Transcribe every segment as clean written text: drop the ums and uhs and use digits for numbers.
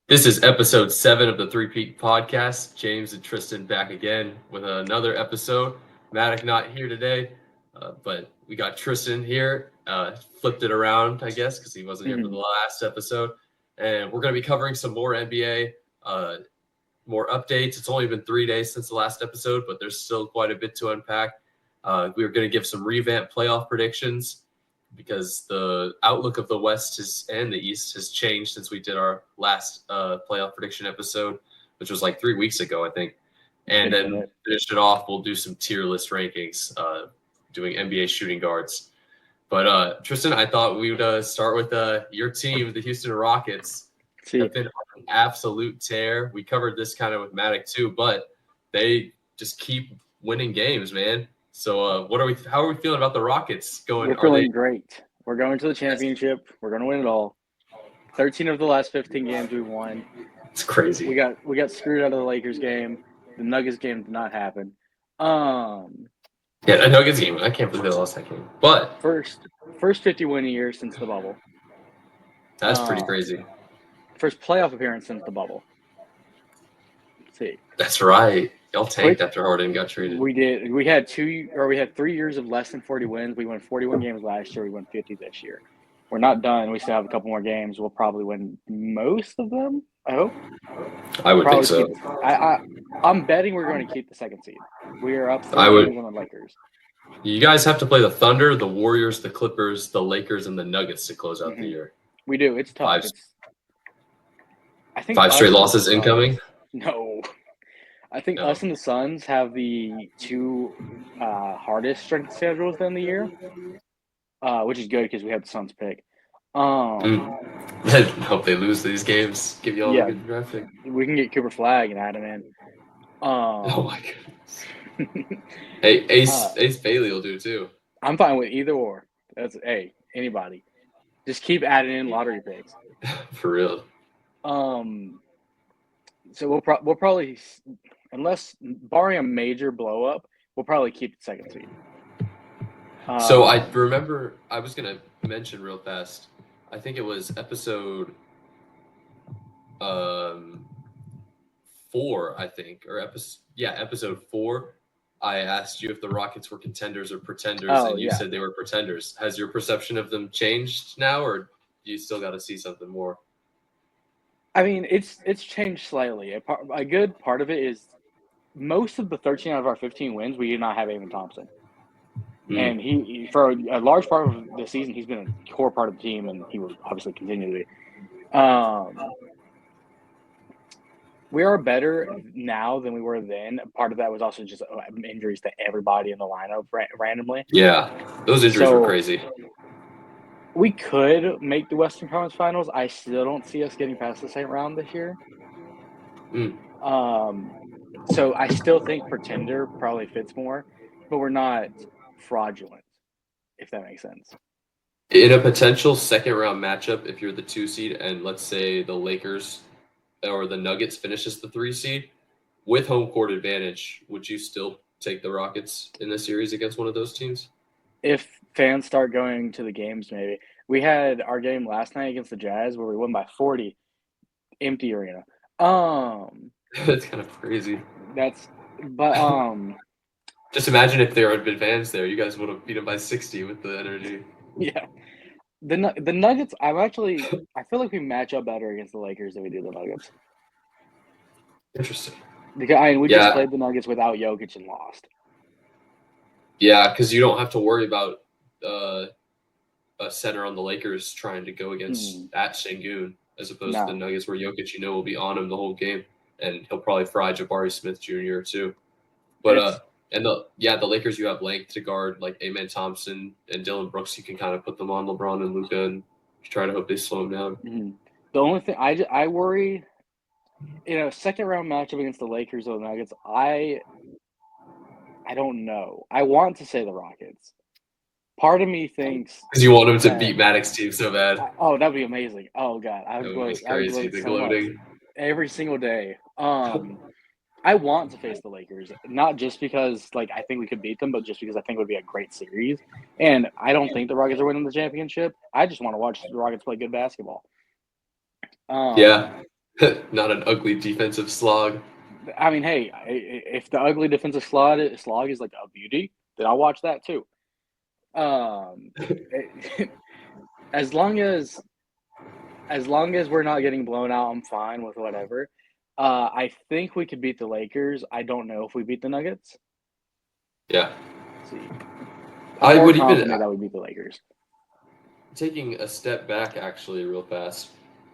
This is episode 7 of the Peat podcast. James and Tristan back again with another episode. Maddock not here today, but we got Tristan here. Flipped it around, I guess, because he wasn't here for the last episode. And we're going to be covering some more NBA, more updates. It's only been 3 days since the last episode, but there's still quite a bit to unpack. We're going to give some revamped playoff predictions, because the outlook of the West and the East has changed since we did our last playoff prediction episode, which was like 3 weeks ago, I think. And then finish it off, we'll do some tier list rankings, doing NBA shooting guards. But Tristan, I thought we would start with your team, the Houston Rockets. Have been on an absolute tear. We covered this kind of with Maddock too, but they just keep winning games, man. So how are we feeling about the Rockets going? We're feeling great. We're going to the championship. We're going to win it all. 13 of the last 15 games we won. It's crazy. We got screwed out of the Lakers game. The Nuggets game did not happen. Yeah, the Nuggets game. I can't believe they lost that game. But first 50 win a year since the bubble. That's pretty crazy. First playoff appearance since the bubble. Let's see. That's right. Y'all tanked after Harden got traded. We did. We had 3 years of less than 40 wins. We won 41 games last year. We won 50 this year. We're not done. We still have a couple more games. We'll probably win most of them, I hope. I would think so. I'm betting we're going to keep the second seed. We are up 3 games on the Lakers. You guys have to play the Thunder, the Warriors, the Clippers, the Lakers, and the Nuggets to close out the year. We do. It's tough. I think 5 straight losses incoming? No. I think us and the Suns have the two hardest strength schedules in the year, which is good because we have the Suns pick. I hope they lose these games. Give you all a good draft pick. We can get Cooper Flag and add him in. Oh my goodness. Hey, Ace Bailey will do too. I'm fine with either or. Anybody. Just keep adding in lottery picks. For real. So we'll probably, unless barring a major blow up, we'll probably keep the second seed. So I remember I was gonna mention real fast. I think it was episode 4, I think, or episode 4. I asked you if the Rockets were contenders or pretenders, and you said they were pretenders. Has your perception of them changed now, or do you still got to see something more? I mean, it's changed slightly. A good part of it is most of the 13 out of our 15 wins, we did not have Amen Thompson. And he for a large part of the season, he's been a core part of the team, and he will obviously continue to be. We are better now than we were then. Part of that was also just injuries to everybody in the lineup randomly. Yeah, those injuries were crazy. We could make the Western Conference Finals. I still don't see us getting past the second round this year. So I still think pretender probably fits more, but we're not fraudulent, if that makes sense. In a potential second round matchup, if you're the 2 seed and let's say the Lakers or the Nuggets finishes the 3 seed with home court advantage, would you still take the Rockets in the series against one of those teams? If fans start going to the games, maybe. We had our game last night against the Jazz where we won by 40, empty arena. That's kind of crazy. Just imagine if there had been fans there. You guys would have beat them by 60 with the energy. Yeah. The Nuggets, I feel like we match up better against the Lakers than we do the Nuggets. Interesting. Because we just played the Nuggets without Jokic and lost. Yeah, because you don't have to worry about a center on the Lakers trying to go against at Şengün, as opposed to the Nuggets where Jokic, will be on him the whole game, and he'll probably fry Jabari Smith Jr. too. But the Lakers, you have length to guard like Amen Thompson and Dylan Brooks. You can kind of put them on LeBron and Luka and try to hope they slow him down. The only thing I worry in a second round matchup against the Lakers or the Nuggets, I don't know. I want to say the Rockets. Part of me thinks because you want him to beat Maddox's team so bad. Oh, that'd be amazing. Oh God, I would gloat. Crazy. The gloating every single day. I want to face the Lakers, not just because I think we could beat them, but just because I think it would be a great series. And I don't think the Rockets are winning the championship. I just want to watch the Rockets play good basketball. Not an ugly defensive slog. I mean, hey, if the ugly defensive slog is like a beauty, then I'll watch that too. As long as we're not getting blown out, I'm fine with whatever. I think we could beat the Lakers. I don't know if we beat the Nuggets. Yeah. Let's see, I I'm more would even confident that we beat the Lakers. taking a step back actually real fast.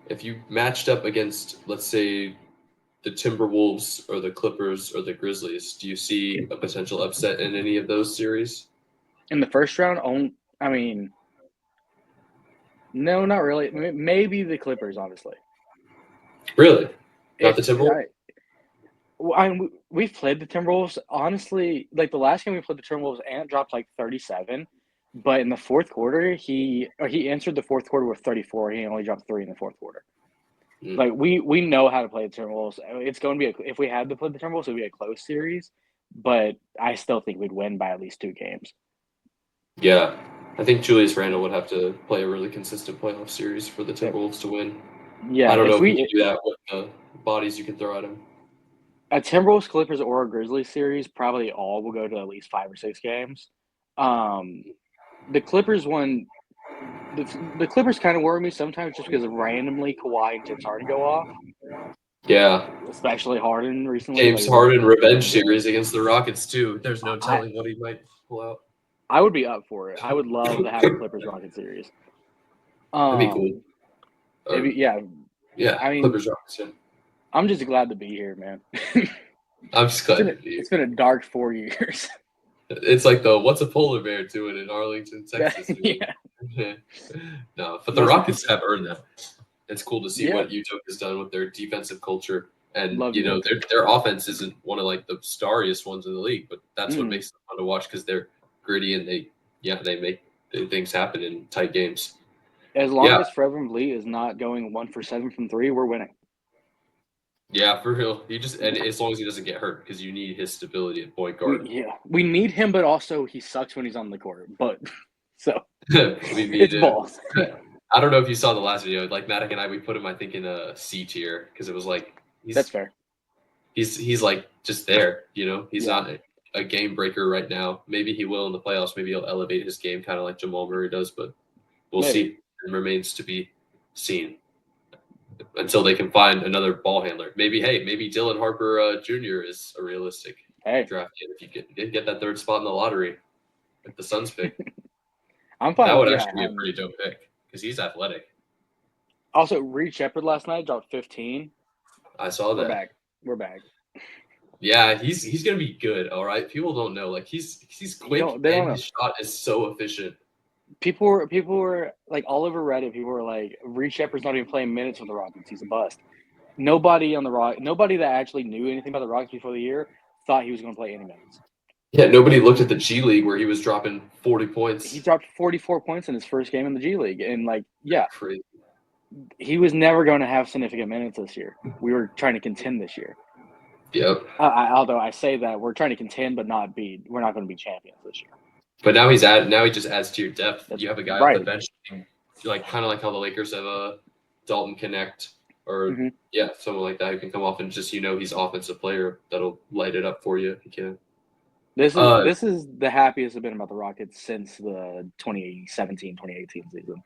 If you matched up against, let's say, the Timberwolves or the Clippers or the Grizzlies, do you see a potential upset in any of those series? In the first round, I mean, no, not really. Maybe the Clippers, honestly. Really? Not If the Timberwolves? we've played the Timberwolves, honestly, like the last game we played the Timberwolves, Ant dropped like 37, but in the fourth quarter, he answered the fourth quarter with 34. He only dropped 3 in the fourth quarter. Mm. Like we know how to play the Timberwolves. It's going to be if we had to play the Timberwolves, it would be a close series, but I still think we'd win by at least 2 games. Yeah. I think Julius Randle would have to play a really consistent playoff series for the Timberwolves to win. Yeah, I don't know if if he can do that with the bodies you can throw at him. a Timberwolves, Clippers, or a Grizzlies series, probably all will go to at least 5 or 6 games. The Clippers one, the Clippers kind of worry me sometimes just because randomly Kawhi and James Harden go off, Yeah. especially Harden recently. James Like Harden revenge series against the Rockets too. There's no I, telling what he might pull out. I would be up for it. I would love to have a Clippers Rockets series. That'd be cool. Yeah. Yeah, I mean, Clippers Rockets. Yeah. I'm just glad to be here, man. I'm just glad to be here. It's been a dark 4 years. It's like what's a polar bear doing in Arlington, Texas? Yeah. No, but the Rockets have earned that. It's cool to see Yeah. what Utah has done with their defensive culture, and Love their offense isn't one of like the starriest ones in the league, but that's what Mm. makes them fun to watch because they're gritty and they make things happen in tight games. As long Yeah. as Fred VanVleet is not going 1 for 7 from 3, we're winning. Yeah, for real. And as long as he doesn't get hurt, because you need his stability at point guard. We need him, but also he sucks when he's on the court. But so We need it's him. both. I don't know if you saw the last video. Like Matic and I, we put him, I think, in a C tier because it was like That's fair. He's like just there. He's Yeah. not a game breaker right now. Maybe he will in the playoffs. Maybe he'll elevate his game, kind of like Jamal Murray does. But we'll see. It remains to be seen until they can find another ball handler. Maybe Dylan Harper Jr. is a realistic draft if you get that third spot in the lottery with the Suns pick. I'm fine. That would actually be a pretty dope pick because he's athletic. Also, Reed Shepard last night dropped 15. I saw that. We're back. Yeah, he's gonna be good. All right, people don't know. Like he's quick and his shot is so efficient. People were like all over Reddit. People were like, Reed Shepard's not even playing minutes with the Rockets. He's a bust. Nobody that actually knew anything about the Rockets before the year thought he was going to play any minutes. Yeah, nobody looked at the G League where he was dropping 40 points. He dropped 44 points in his first game in the G League, and crazy. He was never going to have significant minutes this year. We were trying to contend this year. Yep. Although I say that we're trying to contend, but we're not going to be champions this year. But now he just adds to your depth. You have a guy off the bench, like kind of like how the Lakers have a Dalton Connect or someone like that who can come off and just he's offensive player that'll light it up for you if he can. This is the happiest I've been about the Rockets since the 2017-2018 season.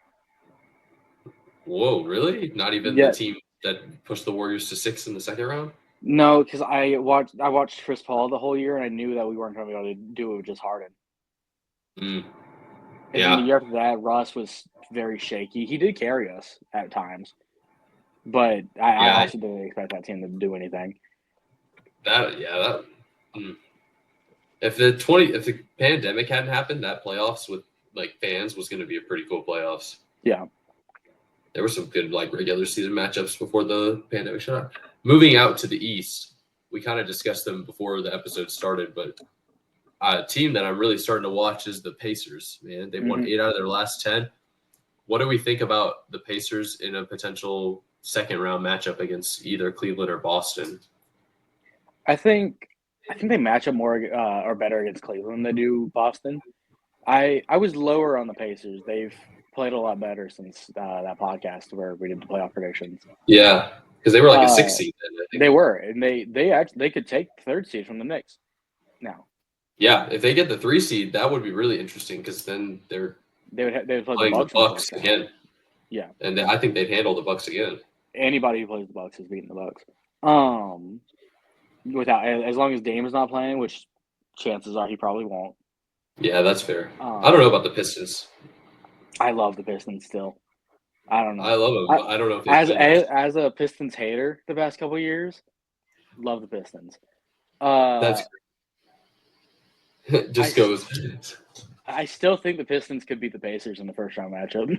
Whoa, really? Not even the team that pushed the Warriors to 6 in the second round? No, because I watched Chris Paul the whole year, and I knew that we weren't going to be able to do it with just Harden. Mm. And then the year after that, Russ was very shaky. He did carry us at times, but I also didn't expect that team to do anything. If the pandemic hadn't happened, that playoffs with like fans was going to be a pretty cool playoffs. Yeah. There were some good regular season matchups before the pandemic shut up. Moving out to the East, we kind of discussed them before the episode started, but a team that I'm really starting to watch is the Pacers. Man, they won 8 out of their last 10. What do we think about the Pacers in a potential second round matchup against either Cleveland or Boston? I think they match up more or better against Cleveland than they do Boston. I was lower on the Pacers. They've played a lot better since that podcast where we did the playoff predictions. Yeah, Because they were like a 6 seed then, I think. They were, and they could take third seed from the Knicks now. Yeah, if they get the 3 seed, that would be really interesting because then they would play playing the the Bucks again. Yeah, and I think they'd handle the Bucks again. Anybody who plays the Bucks is beating the Bucks. Without as long as Dame is not playing, which chances are he probably won't. Yeah, that's fair. I don't know about the Pistons. I love the Pistons still. I don't know. I love them, but I don't know if as a Pistons hater the past couple of years, love the Pistons. That's just goes. I still think the Pistons could beat the Pacers in the first round matchup.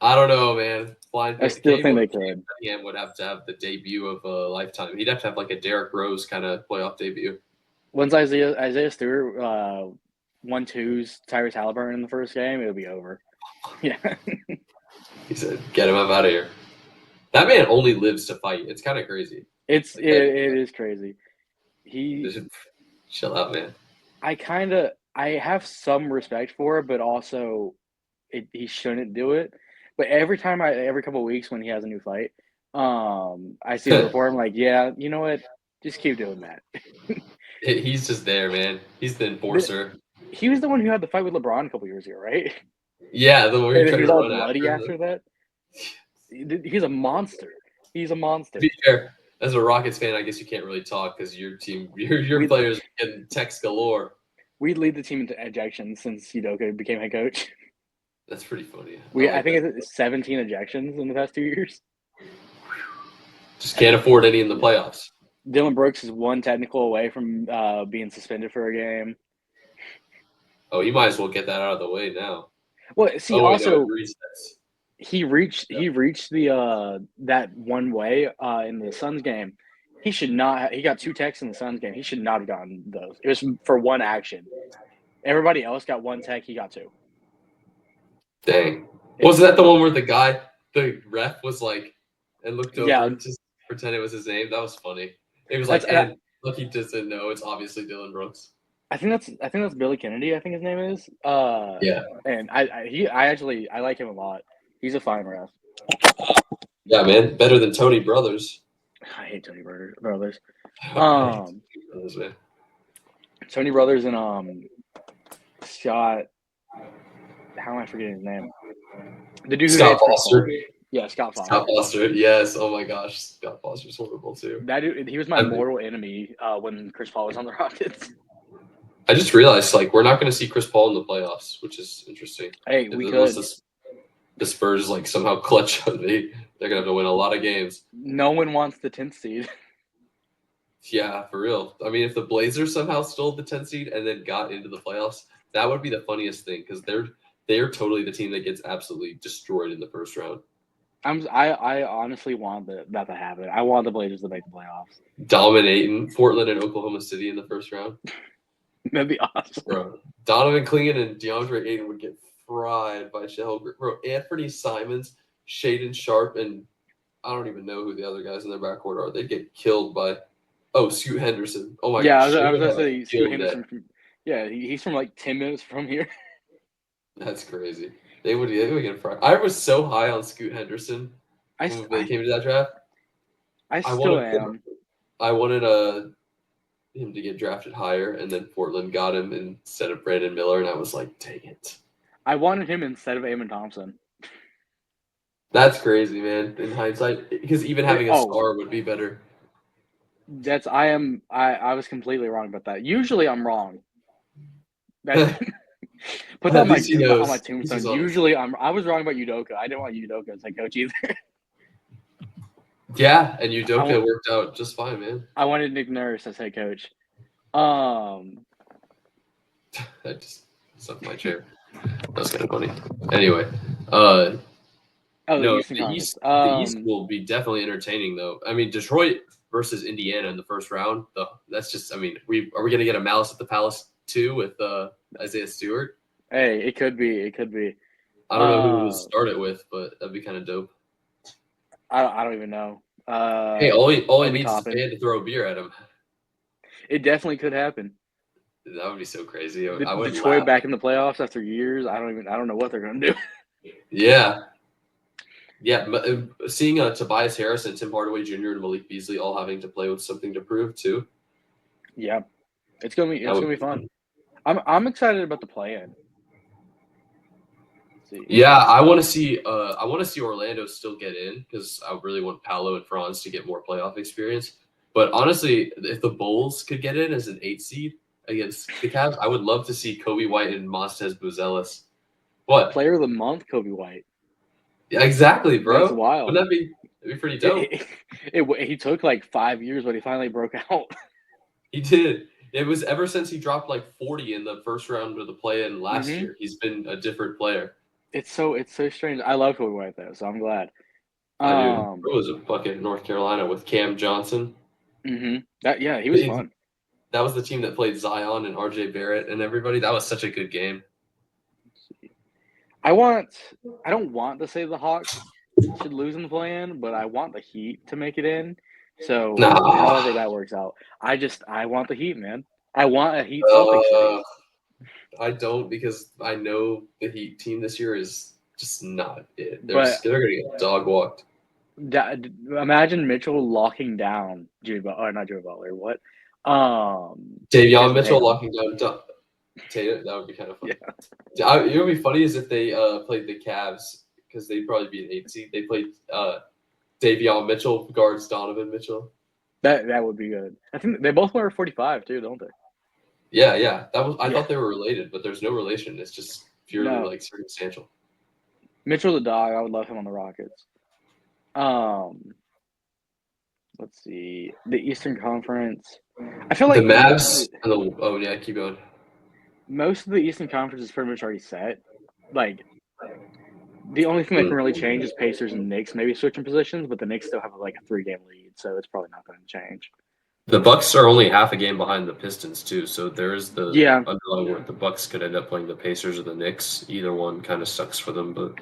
I don't know, man. I still think they could. Cunningham would have to have the debut of a lifetime. He'd have to have like a Derrick Rose kind of playoff debut. Once Isaiah Stewart 1-2s Tyrese Halliburton in the first game, it'll be over. Yeah. He said, "Get him up out of here." That man only lives to fight. It's kind of crazy. It is crazy. Chill out, man. I have some respect for it, but also he shouldn't do it. But every couple of weeks when he has a new fight, I see the report. I'm like, yeah, you know what? Just keep doing that. He's just there, man. He's the enforcer. He was the one who had the fight with LeBron a couple years ago, right? Yeah, the one he was all bloody after that. He's a monster. He's a monster. To be fair, as a Rockets fan, I guess you can't really talk because your players are getting text galore. We lead the team into ejections since Udoka became head coach. That's pretty funny. I think it's 17 ejections in the past 2 years. Just can't afford any in the playoffs. Dylan Brooks is one technical away from being suspended for a game. Oh, he might as well get that out of the way now. Well, see, he reached the that one way in the Suns game. He should not. He got 2 techs in the Suns game. He should not have gotten those. It was for one action. Everybody else got 1 tech. He got 2. Dang. Was that the one where the ref was like, and looked over and just pretend it was his name? That was funny. It was like, and look, he just didn't know. It's obviously Dylan Brooks. I think that's Billy Kennedy. I think his name is. Yeah. And I like him a lot. He's a fine ref. Yeah, man, better than Tony Brothers. I hate Tony Brothers. Tony Brothers and Scott. How am I forgetting his name? The dude who Scott Foster. Yeah, Scott Foster. Scott Foster. Yes. Oh my gosh, Scott Foster's horrible too. That dude, he was my mortal enemy when Chris Paul was on the Rockets. I just realized we're not going to see Chris Paul in the playoffs, which is interesting. Hey, we could. The Spurs somehow clutch. They're going to have to win a lot of games. No one wants the 10th seed. Yeah, for real. I mean, if the Blazers somehow stole the 10th seed and then got into the playoffs, that would be the funniest thing because they're totally the team that gets absolutely destroyed in the first round. I honestly want that to happen. I want the Blazers to make the playoffs. Dominating Portland and Oklahoma City in the first round. That'd be awesome. Bro, Donovan Clingan and DeAndre Ayton would get fried by Shell. Bro, Anthony Simons, Shaden Sharp, and I don't even know who the other guys in their backcourt are. They'd get killed by Scoot Henderson. Oh my gosh. Yeah, I was going to say Scoot Henderson. He's from 10 minutes from here. That's crazy. They would get fried. I was so high on Scoot Henderson when they came to that draft. I still am. I wanted him to get drafted higher, and then Portland got him instead of Brandon Miller, and I was like, dang it. I wanted him instead of Amon Thompson. That's crazy, man, in hindsight, because even having a star would be better. I was completely wrong about that. Usually I'm wrong. Put that on my tombstone. Usually I was wrong about Udoka. I didn't want Udoka as head coach either. Yeah, and Udoka worked out just fine, man. I wanted Nick Nurse as head coach. That just sucked my chair. That was kind of funny. Anyway, the East will be definitely entertaining, though. I mean, Detroit versus Indiana in the first round. That's just. I mean, are we going to get a Malice at the Palace 2 with Isaiah Stewart? Hey, it could be. I don't know who to start it with, but that'd be kind of dope. I don't even know. Hey, all he needs is a fan to throw a beer at him. It definitely could happen. That would be so crazy. Detroit back in the playoffs after years. I don't know what they're gonna do. Yeah. Yeah, seeing Tobias Harris and Tim Hardaway Jr. and Malik Beasley all having to play with something to prove too. Yeah, it's gonna That would be be fun. fun. I'm excited about the play-in. See, Yeah, I want to see. I want to see Orlando still get in because I really want Paolo and Franz to get more playoff experience. But honestly, if the Bulls could get in as an 8 seed against the Cavs, I would love to see Kobe White and Mostez Buzelis. What? Player of the month, Kobe White. Yeah, exactly, That's bro. wild. Wouldn't that'd be pretty dope? He took like 5 years, but he finally broke out. He did. It was ever since he dropped like 40 in the first round of the play-in last Mm-hmm. year. He's been a different player. It's so strange. I love Kobe White though, so I'm glad. I do. It was a bucket in North Carolina with Cam Johnson. Mm-hmm. He was fun. That was the team that played Zion and RJ Barrett and everybody. That was such a good game. I don't want to say the Hawks should lose in the play-in, but I want the Heat to make it in. So however that works out, I want the Heat, man. I want a Heat Celtics series. I don't because I know the Heat team this year is just not it. They're But going to get dog walked. imagine Mitchell locking down not Jimmy Butler. What? Davion Mitchell locking down Tatum. That would be kind of fun. Yeah. It would be funny is if they played the Cavs because they'd probably be an 8 seed. They played Davion Mitchell guards Donovan Mitchell. That would be good. I think they both wear 45 too, don't they? Yeah. I thought they were related, but there's no relation. It's just purely like circumstantial. Mitchell the dog. I would love him on the Rockets. Let's see the Eastern Conference. I feel like the Mavs. Keep going. Most of the Eastern Conference is pretty much already set. Like the only thing that can really change is Pacers and Knicks maybe switching positions, but the Knicks still have like a 3-game lead, so it's probably not going to change. The Bucks are only half a game behind the Pistons too, so there's the underlying where the Bucks could end up playing the Pacers or the Knicks. Either one kind of sucks for them, but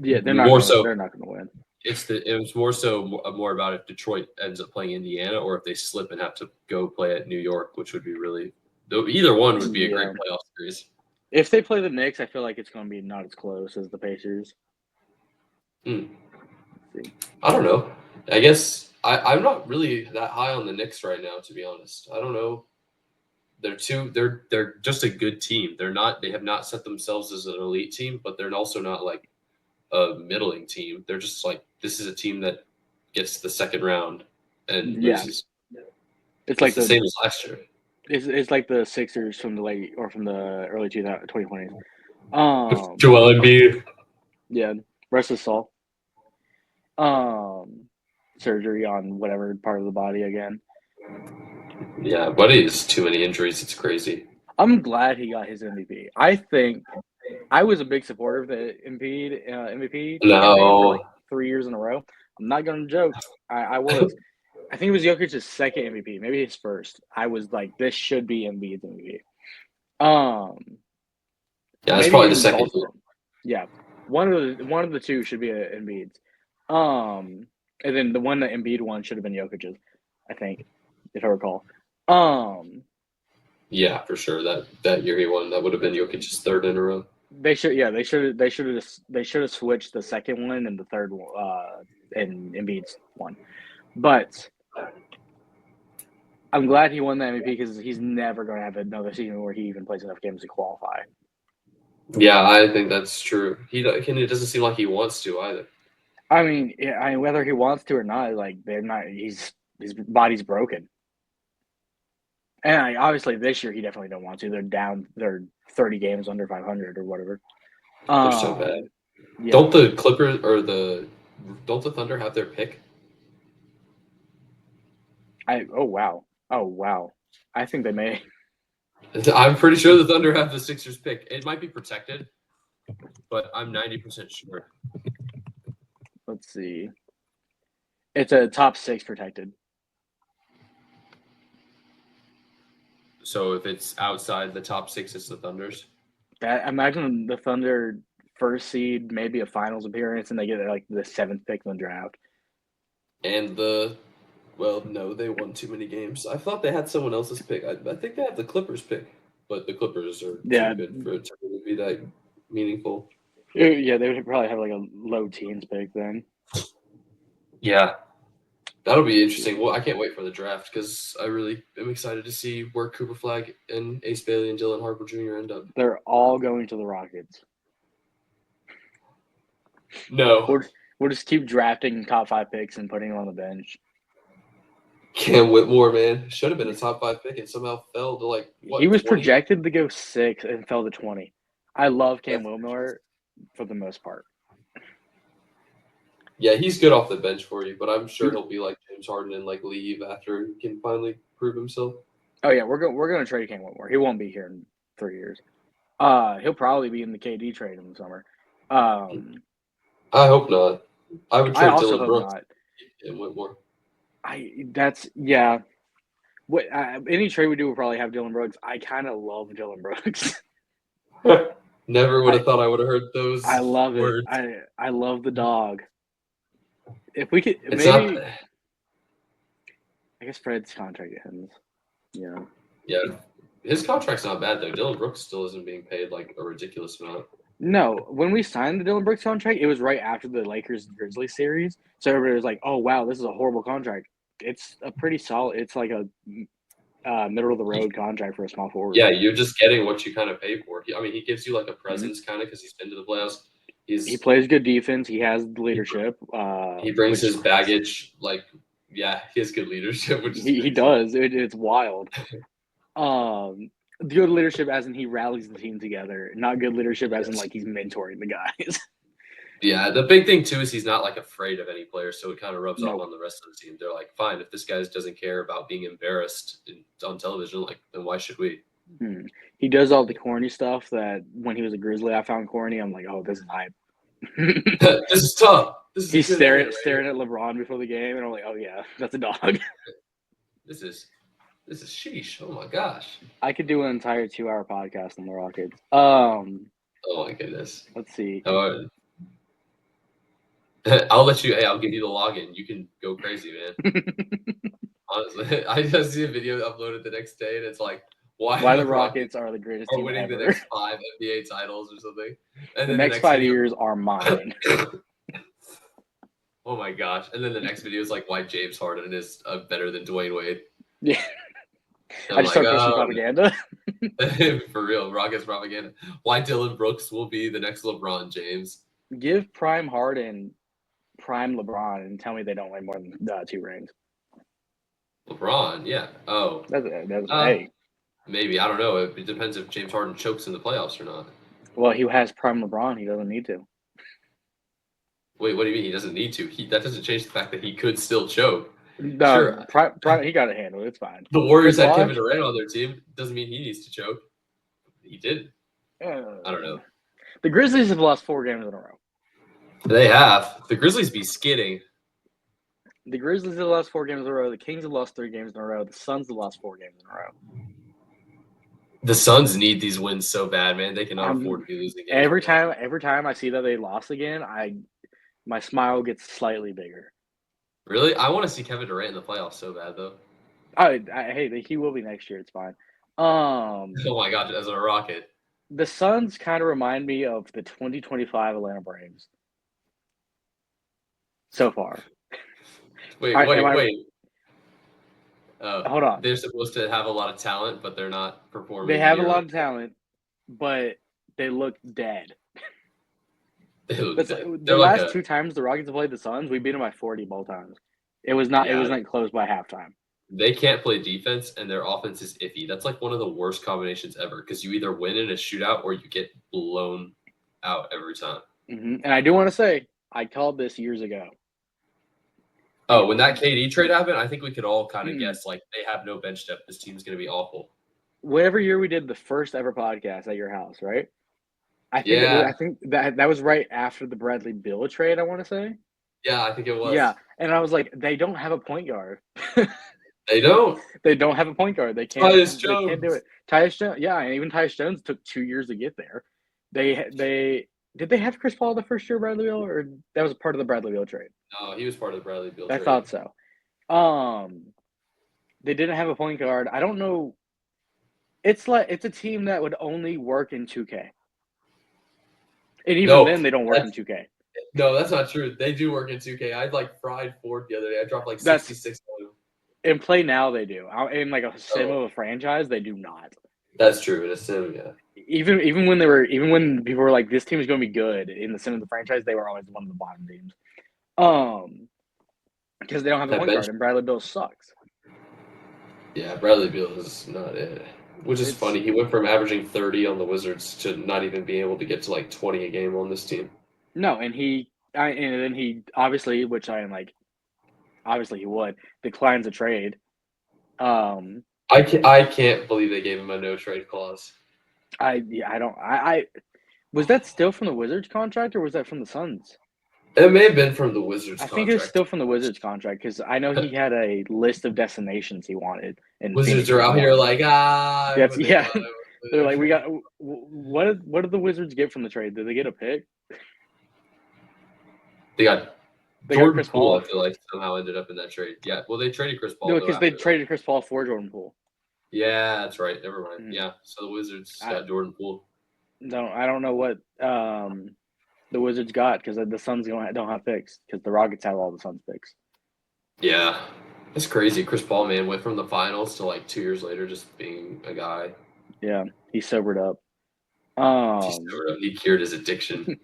yeah, they're not going to win. It was more about if Detroit ends up playing Indiana or if they slip and have to go play at New York, which would be really either one would be a great playoff series. If they play the Knicks, I feel like it's going to be not as close as the Pacers. I don't know. I guess I'm not really that high on the Knicks right now, to be honest. I don't know. They're just a good team. They have not set themselves as an elite team, but they're also not like a middling team. They're just like, this is a team that gets the second round and loses. It's like the same as last year. It's like the Sixers from the early 2020s. Joel Embiid. Yeah, rest of Saul. Surgery on whatever part of the body again. Yeah, but he has too many injuries. It's crazy. I'm glad he got his MVP. I think I was a big supporter of the MVP for like 3 years in a row. I'm not going to joke. I was. I think it was Jokic's second MVP, maybe his first. I was like, this should be Embiid's MVP. Yeah, that's probably the second. Yeah, one of the two should be Embiid's. And then the one that Embiid won should have been Jokic's, I think, if I recall. Yeah, for sure. That year he won, that would have been Jokic's third in a row. They should have switched the second one and the third one, and Embiid's one. But I'm glad he won the MVP because he's never going to have another season where he even plays enough games to qualify. Yeah, I think that's true. It doesn't seem like he wants to either. I mean, whether he wants to or not, like they're not. His body's broken, and obviously this year he definitely don't want to. They're down. They're 30 games under 500 or whatever. They're so bad. Yeah. Don't the Thunder have their pick? Oh wow! I think they may. I'm pretty sure the Thunder have the Sixers pick. It might be protected, but I'm 90% sure. Let's see. It's a top 6 protected. So if it's outside the top 6, it's the Thunder's. Imagine the Thunder first seed, maybe a finals appearance, and they get like the 7th pick in the draft. And no, they won too many games. I thought they had someone else's pick. I think they have the Clippers pick, but the Clippers are too good for it to really be that meaningful. Yeah, they would probably have like a low teens pick then. Yeah, that'll be interesting. Well, I can't wait for the draft because I really am excited to see where Cooper Flag and Ace Bailey and Dylan Harper Jr. end up. They're all going to the Rockets. No, We'll just keep drafting top 5 picks and putting them on the bench. Cam Whitmore, man, should have been a top 5 pick and somehow fell to like He what was 20? projected to go 6 and fell to 20. I love Cam Whitmore for the most part. Yeah, he's good off the bench for you, but I'm sure he'll be like James Harden and like leave after he can finally prove himself. Oh yeah, we're going to trade Cam Whitmore. He won't be here in 3 years. He'll probably be in the KD trade in the summer. I hope not. I would trade also Dylan hope Brooks not. and Whitmore. Any trade we do will probably have Dylan Brooks. I kind of love Dylan Brooks. Never would have thought I would have heard those. I love words. it. I love the dog. If we could, It's maybe. not. I guess Fred's contract ends. Yeah. Yeah, his contract's not bad though. Dylan Brooks still isn't being paid like a ridiculous amount. No, when we signed the Dylan Brooks contract, it was right after the Lakers Grizzlies series. So everybody was like, "Oh wow, this is a horrible contract." It's a pretty solid. It's like a middle of the road contract for a small forward. Yeah, you're just getting what you kind of pay for. I mean, he gives you like a presence kind of because he's been to the playoffs. He plays good defense. He has leadership. He brings his baggage. Like, yeah, he has good leadership. Which he does. It's wild. Good leadership as in he rallies the team together. Not good leadership as in like he's mentoring the guys. Yeah, the big thing too is he's not like afraid of any player, so it kind of rubs off on the rest of the team. They're like, fine, if this guy doesn't care about being embarrassed on television, like then why should we? He does all the corny stuff that when he was a Grizzly, I found corny. I'm like, oh, this is hype. This is tough. He's staring at LeBron before the game, and I'm like, oh yeah, that's a dog. This is sheesh. Oh my gosh. I could do an entire 2-hour podcast on the Rockets. Oh my goodness. Let's see. I'll let you. Hey, I'll give you the login. You can go crazy, man. Honestly, I just see a video uploaded the next day, and it's like, why the Rockets are the greatest are team winning ever. the next 5 NBA titles or something. And the next 5 years are mine. Oh my gosh! And then the next video is like why James Harden is better than Dwayne Wade. Yeah. I just start pushing propaganda. For real, Rockets propaganda. Why Dylan Brooks will be the next LeBron James. Give prime Harden, prime LeBron, and tell me they don't win more than 2 rings. LeBron, yeah. Oh. That's hey. Maybe. I don't know. It depends if James Harden chokes in the playoffs or not. Well, he has prime LeBron. He doesn't need to. Wait, what do you mean he doesn't need to? That doesn't change the fact that he could still choke. No, sure. He got it handled. It's fine. The Warriors had Kevin Durant on their team. Doesn't mean he needs to choke. He did. I don't know. The Grizzlies have lost 4 games in a row. They have. The Grizzlies be skidding. The Grizzlies have lost 4 games in a row. The Kings have lost 3 games in a row. The Suns have lost 4 games in a row. The Suns need these wins so bad, man. They cannot afford to be losing games. Every time I see that they lost again, my smile gets slightly bigger. Really? I want to see Kevin Durant in the playoffs so bad, though. Hey, he will be next year. It's fine. Oh my gosh, as a Rocket. The Suns kind of remind me of the 2025 Atlanta Braves. So far. Wait. Hold on. They're supposed to have a lot of talent, but they're not performing. They have a lot of talent, but they look dead. The last 2 times the Rockets have played the Suns, we beat them by 40 both times. It was not close by halftime. They can't play defense, and their offense is iffy. That's like one of the worst combinations ever because you either win in a shootout or you get blown out every time. And I do want to say, I called this years ago. Oh, when that KD trade happened, I think we could all kind of guess, like, they have no bench depth. This team's going to be awful. Whatever year we did the first ever podcast at your house, right? I think that was right after the Bradley Beal trade, I want to say. Yeah, I think it was. Yeah, and I was like, they don't have a point guard. They don't. They don't have a point guard. They can't. Tyus Jones. They can't do it. Tyus Jones. Yeah, and even Tyus Jones took 2 years to get there. Did they have Chris Paul the first year of Bradley Beal, or that was part of the Bradley Beal trade? No, he was part of the Bradley Beal trade. I thought so. They didn't have a point guard. I don't know. It's a team that would only work in 2K. And even No, then, they don't work in 2K. No, that's not true. They do work in 2K. I like fried Ford the other day. I dropped like That's 66 on him. in Play Now they do. In like a sim Oh. of a franchise, they do not. That's true. In a sim, yeah. Even when people were like, this team is going to be good in the sim of the franchise, they were always one of the bottom teams. Because they don't have the point guard, and Bradley Beal sucks. Yeah, Bradley Beal is not it. Which is funny. He went from averaging 30 on the Wizards to not even being able to get to like 20 a game on this team. No, and then he obviously, which I am like, obviously he would declines a trade. I can't believe they gave him a no trade clause. Was that still from the Wizards contract or was that from the Suns? It may have been from the Wizards contract. I think it was still from the Wizards contract because I know he had a list of destinations he wanted. And Wizards are out here like, yeah. They're like, we got what did the Wizards get from the trade? Did they get a pick? They got Jordan Poole, I feel like somehow ended up in that trade. Yeah, well, they traded Chris Paul. No, because they traded Chris Paul for Jordan Poole. Yeah, that's right. Never mind. Yeah, so the Wizards got Jordan Poole. No, I don't know what the Wizards got because the Suns don't have picks because the Rockets have all the Suns picks. Yeah, it's crazy. Chris Paul, man, went from the finals to like 2 years later just being a guy. Yeah, he sobered up. He cured his addiction.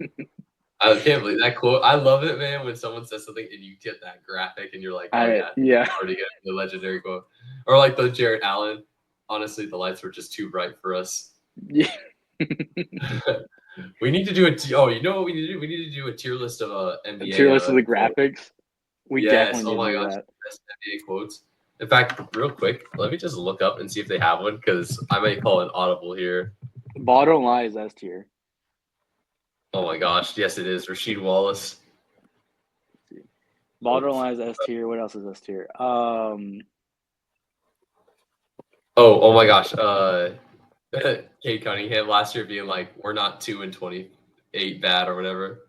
I can't believe that quote. I love it, man, when someone says something and you get that graphic and you're like, oh, yeah. Already getting the legendary quote. Or like the Jared Allen. Honestly, the lights were just too bright for us. Yeah. We need to do you know what we need to do? We need to do a tier list of NBA. A tier list of the graphics. We definitely need to do that. Best NBA quotes. In fact, real quick, let me just look up and see if they have one because I might call an audible here. Ball don't lie is S tier. Oh my gosh, yes it is. Rasheed Wallace. Ball don't lie is S tier. What else is S tier? Oh my gosh. Kate Cunningham last year being like, we're not 2-28 bad or whatever.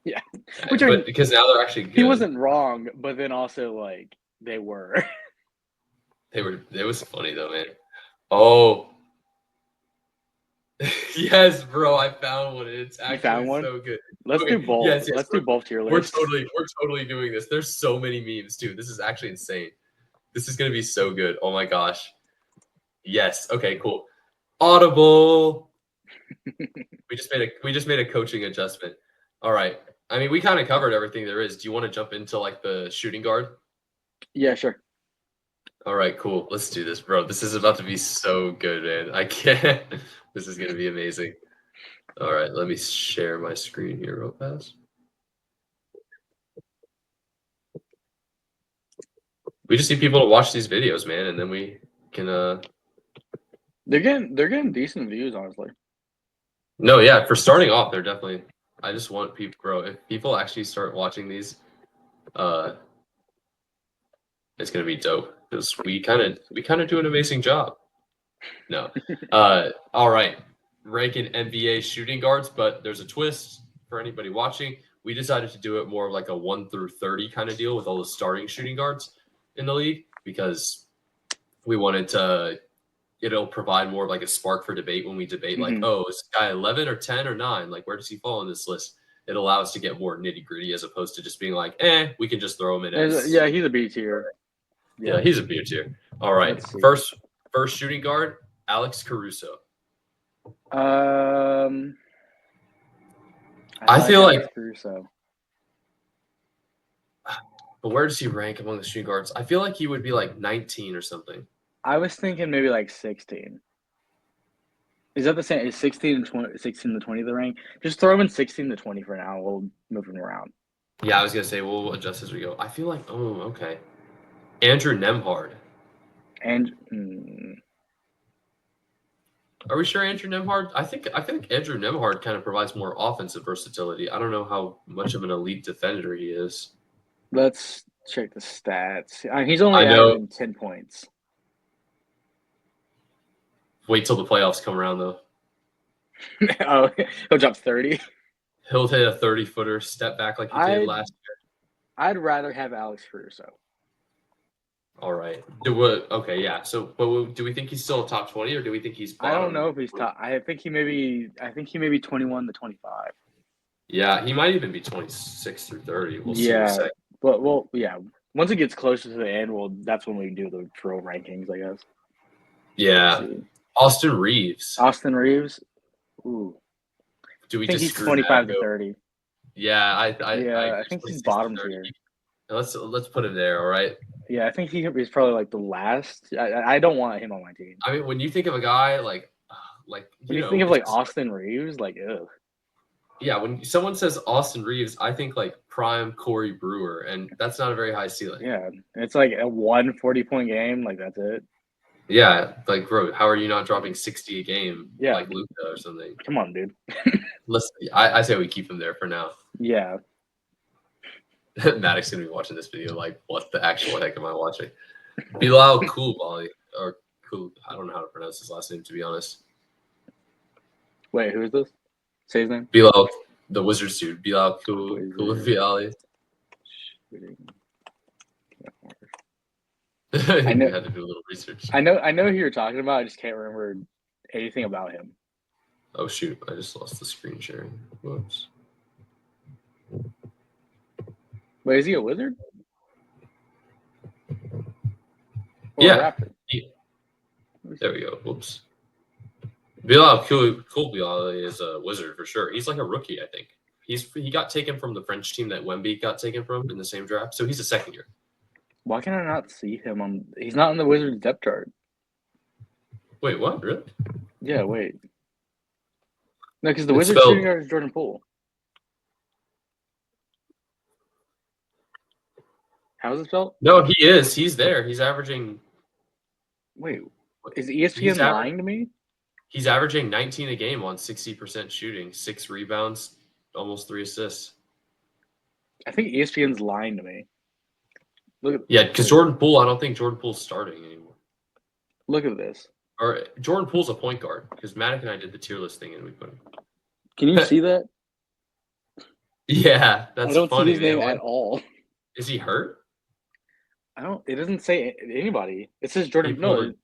Yeah. But because now they're actually good. He wasn't wrong, but then also like they were. It was funny though, man. Oh. Yes, bro, I found one. It's actually so good. Let's do both. Yes, let's do both tier lists. We're totally doing this. There's so many memes too. This is actually insane. This is gonna be so good. Oh my gosh. Yes. Okay, cool. Audible. we just made a coaching adjustment. All right. I mean, we kind of covered everything there is. Do you want to jump into like the shooting guard? Yeah, sure. All right, cool. Let's do this, bro. This is about to be so good, man. I can't. This is gonna be amazing. All right, let me share my screen here real fast. We just need people to watch these videos, man, and then we can They're getting decent views, honestly. No, yeah, for starting off, they're definitely. I just want people, bro. If people actually start watching these, it's gonna be dope because we kind of do an amazing job. No, all right. Ranking NBA shooting guards, but there's a twist for anybody watching. We decided to do it more like a 1 through 30 kind of deal with all the starting shooting guards in the league because we wanted to. It'll provide more of like a spark for debate when we debate like, oh, is this guy 11 or 10 or 9? Like, where does he fall on this list? It allows us to get more nitty gritty as opposed to just being like, we can just throw him in as. Yeah, he's a B tier. Yeah, he's a B tier. All right. First shooting guard, Alex Caruso. I feel like Caruso. But where does he rank among the shooting guards? I feel like he would be like 19 or something. I was thinking maybe like 16. Is that the same? Is 16 to 20 the rank? Just throw him in 16 to 20 for now. We'll move him around. Yeah, I was gonna say we'll adjust as we go. I feel like okay. Andrew Nembhard. Are we sure Andrew Nembhard? I think Andrew Nembhard kind of provides more offensive versatility. I don't know how much of an elite defender he is. Let's check the stats. He's only averaging 10 points. Wait till the playoffs come around, though. Oh, he'll drop 30. He'll hit a 30-footer, step back like he did last year. I'd rather have Alex Caruso. All right. Okay, yeah. So, but do we think he's still a top 20, or do we think he's I don't know bottom? if he's top. I think he may be 21 to 25. Yeah, he might even be 26 through 30. We'll see in a Yeah, sec. but well, yeah. Once it gets closer to the end, that's when we do the pro rankings, I guess. Let's Yeah. see. Austin Reeves. Austin Reeves. Ooh, Do I we think just he's screw 25 to Madigo? 30. Yeah, I Yeah, agree. I think he's 26 to bottom 30. tier. Let's put him there, all right? Yeah, I think he's probably like the last. I don't want him on my team. I mean, when you think of a guy When you think of this like is Austin Reeves, like ugh. yeah, when someone says Austin Reeves, I think like prime Corey Brewer, and that's not a very high ceiling. Yeah, it's like a 140-point game. Like that's it. Yeah, like bro, how are you not dropping 60 a game Yeah, like Luka or something? come on, dude. I say we keep him there for now. Yeah, Maddox's gonna be watching this video like, what the actual heck am I watching? Bilal Koulibaly or Kul, I don't know how to pronounce his last name to be honest. wait, who is this? Say his name. Bilal, the Wizards dude, Bilal Wizard Koulibaly. shooting. I know, You had to do a little research. I know who you're talking about. I just can't remember anything about him. Oh shoot, I just lost the screen sharing. Whoops. Wait, is he a Wizard? Or Yeah. a Raptor? There we go. Whoops. Bilal Koulibaly is a Wizard for sure. He's like a rookie, I think. He got taken from the French team that Wemby got taken from in the same draft, so he's a second year. Why can I not see him on? He's not on the Wizards depth chart. Wait, what? Really? Yeah, wait. No, because the It's Wizards shooting spelled. guard is Jordan Poole. How's it spelled? No, he is. He's there. He's averaging. Wait, is He's ESPN lying to me? He's averaging 19 a game on 60% shooting, 6 rebounds, almost 3 assists. I think ESPN's lying to me. Look at Yeah, because Jordan Poole, I don't think Jordan Poole's starting anymore. Look at this. Or Jordan Poole's a point guard because Maddox and I did the tier list thing and we put him. Can you see that? Yeah, that's I don't funny. see his name at all. Is he hurt? I don't. It doesn't say anybody. It says Jordan.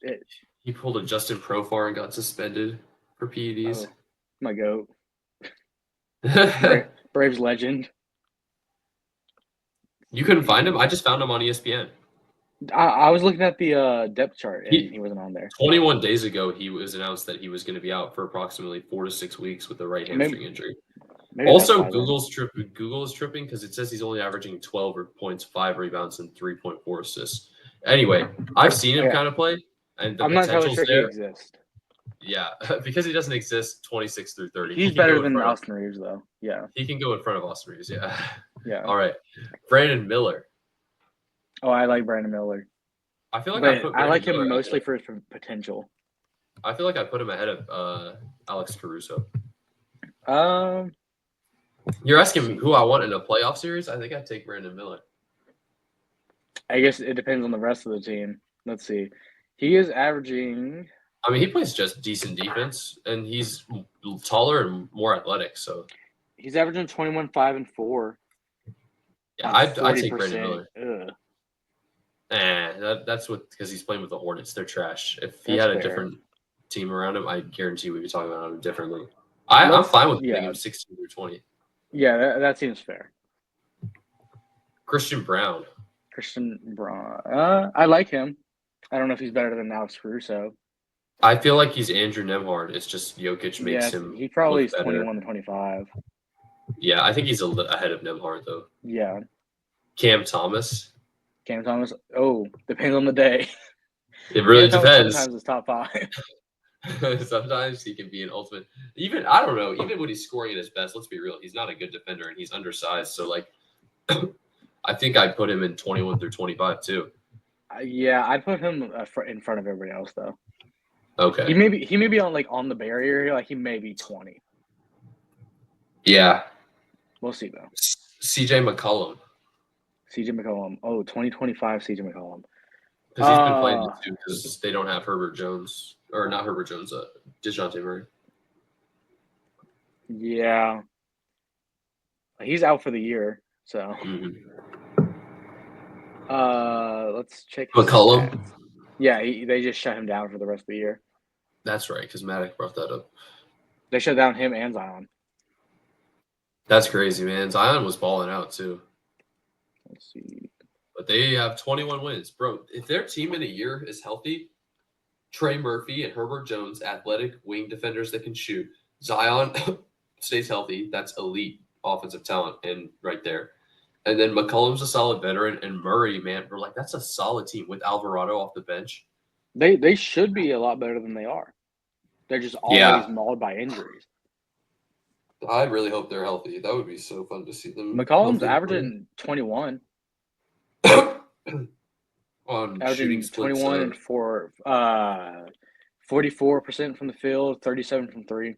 He pulled a Justin Profar and got suspended for PEDs. Oh, my goat. Braves legend. You couldn't find him? I just found him on ESPN. I was looking at the depth chart and he wasn't on there. 21 days ago, he was announced that he was going to be out for approximately 4 to 6 weeks with a right hamstring injury. Also, Google is tripping because it says he's only averaging 12 points, 5 rebounds, and 3.4 assists. Anyway, I've seen him kind of play, and the I'm not entirely potential's sure there. he exists. Yeah, because he doesn't exist 26 through 30. He's better than Austin Reeves, though. Yeah. He can go in front of Austin Reeves, yeah. Yeah. All right. Brandon Miller. Oh, I like Brandon Miller. I feel like I like him mostly for his potential. I feel like I put him ahead of Alex Caruso. You're asking who I want in a playoff series? I think I'd take Brandon Miller. I guess it depends on the rest of the team. Let's see. He is averaging. I mean, he plays just decent defense, and he's taller and more athletic. So he's averaging 21, 5, and 4. Yeah, I'd take Brandon Miller. That's because he's playing with the Hornets. They're trash. If he had a different team around him, I guarantee we'd be talking about him differently. I'm fine with putting him 16 through 20. Yeah, that seems fair. Christian Braun. I like him. I don't know if he's better than Alex Caruso. I feel like he's Andrew Nembhard. It's just Jokic makes him. He probably is 21 to 25. Yeah, I think he's ahead of Nembhard though. Yeah. Cam Thomas. Oh, depends on the day. It really depends. Sometimes it's top 5. Sometimes he can be an ultimate. Even I don't know. Even when he's scoring at his best, let's be real, he's not a good defender and he's undersized. So like, I think I'd put him in 21 through 25 too. Yeah, I'd put him in front of everybody else though. Okay. He may be on the barrier. Like he may be 20. Yeah. We'll see though. CJ McCollum. Oh, 2025 CJ McCollum. Because he's been playing this too because they don't have Herbert Jones. Or not Herbert Jones, DeJounte Murray. Yeah. He's out for the year, so. Let's check his McCollum. stats. Yeah, they just shut him down for the rest of the year. That's right, because Maddox brought that up. They shut down him and Zion. That's crazy, man. Zion was balling out too. Let's see. But they have 21 wins. Bro, if their team in a year is healthy, Trey Murphy and Herbert Jones, athletic wing defenders that can shoot. Zion stays healthy. That's elite offensive talent and right there. And then McCollum's a solid veteran. And Murray, man, we're like, that's a solid team with Alvarado off the bench. They should be a lot better than they are. They're just always mauled by injuries. I really hope they're healthy. That would be so fun to see them. McCollum's averaging 21. On averaging shooting splits. 21 and 4, 44% from the field, 37 from 3.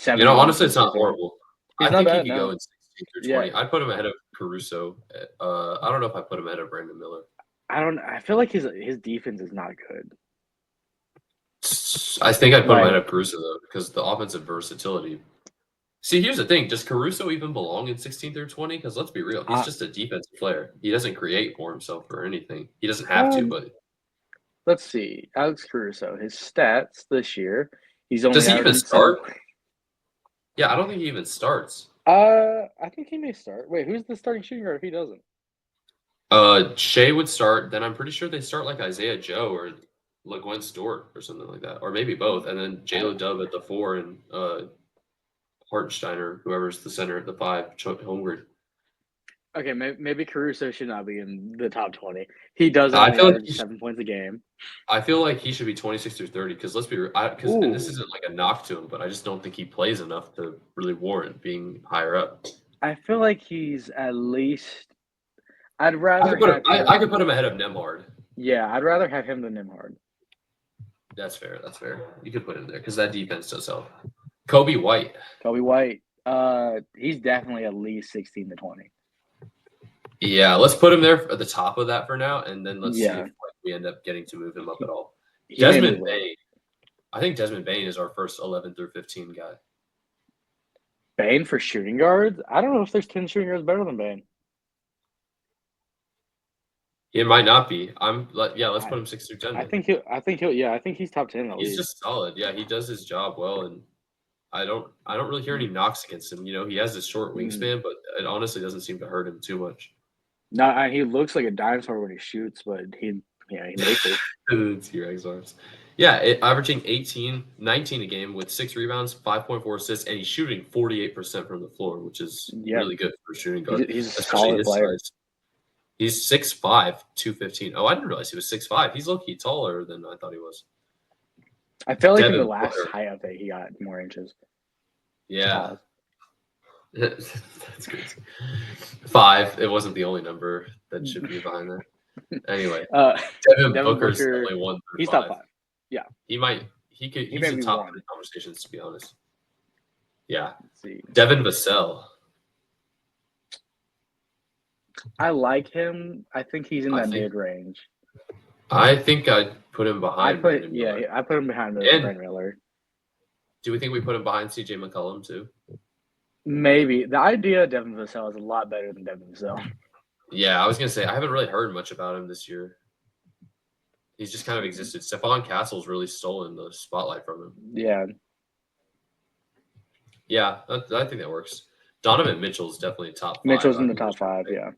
Honestly, it's not horrible. He's I not think bad, he could go in 16 through 20. Yeah. I'd put him ahead of Caruso. I don't know if I put him ahead of Brandon Miller. I feel like his defense is not good. I think I'd put him ahead of Caruso, though, because the offensive versatility. See, here's the thing. Does Caruso even belong in 16 through 20? Because let's be real. He's just a defensive player. He doesn't create for himself or anything. He doesn't have to, but. Let's see. Alex Caruso, his stats this year. He's only. Does he even start? Yeah, I don't think he even starts. I think he may start. Wait, who's the starting shooting guard if he doesn't? Shea would start. Then I'm pretty sure they start like Isaiah Joe or LaGwen Stewart or something like that, or maybe both. And then Jalen Dove at the 4 and Hartensteiner, whoever's the center at the 5, Holmgren. Okay, maybe Caruso should not be in the top 20. He does average 7 points a game. I feel like he should be 26 through 30 because let's be real. And this isn't like a knock to him, but I just don't think he plays enough to really warrant being higher up. I feel like he's at least. I'd rather. I could put him ahead of Nembhard. Yeah, I'd rather have him than Nembhard. That's fair. You could put him there because that defense does help. Kobe White. He's definitely at least 16 to 20. Yeah, let's put him there at the top of that for now, and then let's see if we end up getting to move him up at all. Desmond Bane. I think Desmond Bane is our first 11 through 15 guy. Bane for shooting guards? I don't know if there's 10 shooting guards better than Bane. It might not be. Let's put him 6 through 10. I think he's top 10 at least. He's just solid. Yeah, he does his job well, and I don't really hear any knocks against him. He has this short wingspan, but it honestly doesn't seem to hurt him too much. No, he looks like a dinosaur when he shoots, but he makes it. T-Rex arms. Yeah, averaging 19 a game with 6 rebounds, 5.4 assists, and he's shooting 48% from the floor, which is really good for a shooting guard. He's a solid player. Size. He's 6'5", 215. Oh, I didn't realize he was 6'5". He's low-key taller than I thought he was. I felt like in the last high update he got more inches. Yeah. That's good. 5. It wasn't the only number that should be behind that. Anyway, Devin Booker's only 1 through 5. He's top 5. Yeah, he might. He's in top 10 conversations, to be honest. Yeah. Let's see. Devin Vassell. I like him. I think he's in that mid range. I think I'd put him behind. I put him behind Brandon Miller. Do we think we put him behind CJ McCollum too? Maybe. The idea of Devin Vassell is a lot better than Devin Vassell. Yeah, I was gonna say I haven't really heard much about him this year. He's just kind of existed. Stephon Castle's really stolen the spotlight from him. Yeah. Yeah, I think that works. Donovan Mitchell's definitely top 5. Mitchell's in the top 5, yeah.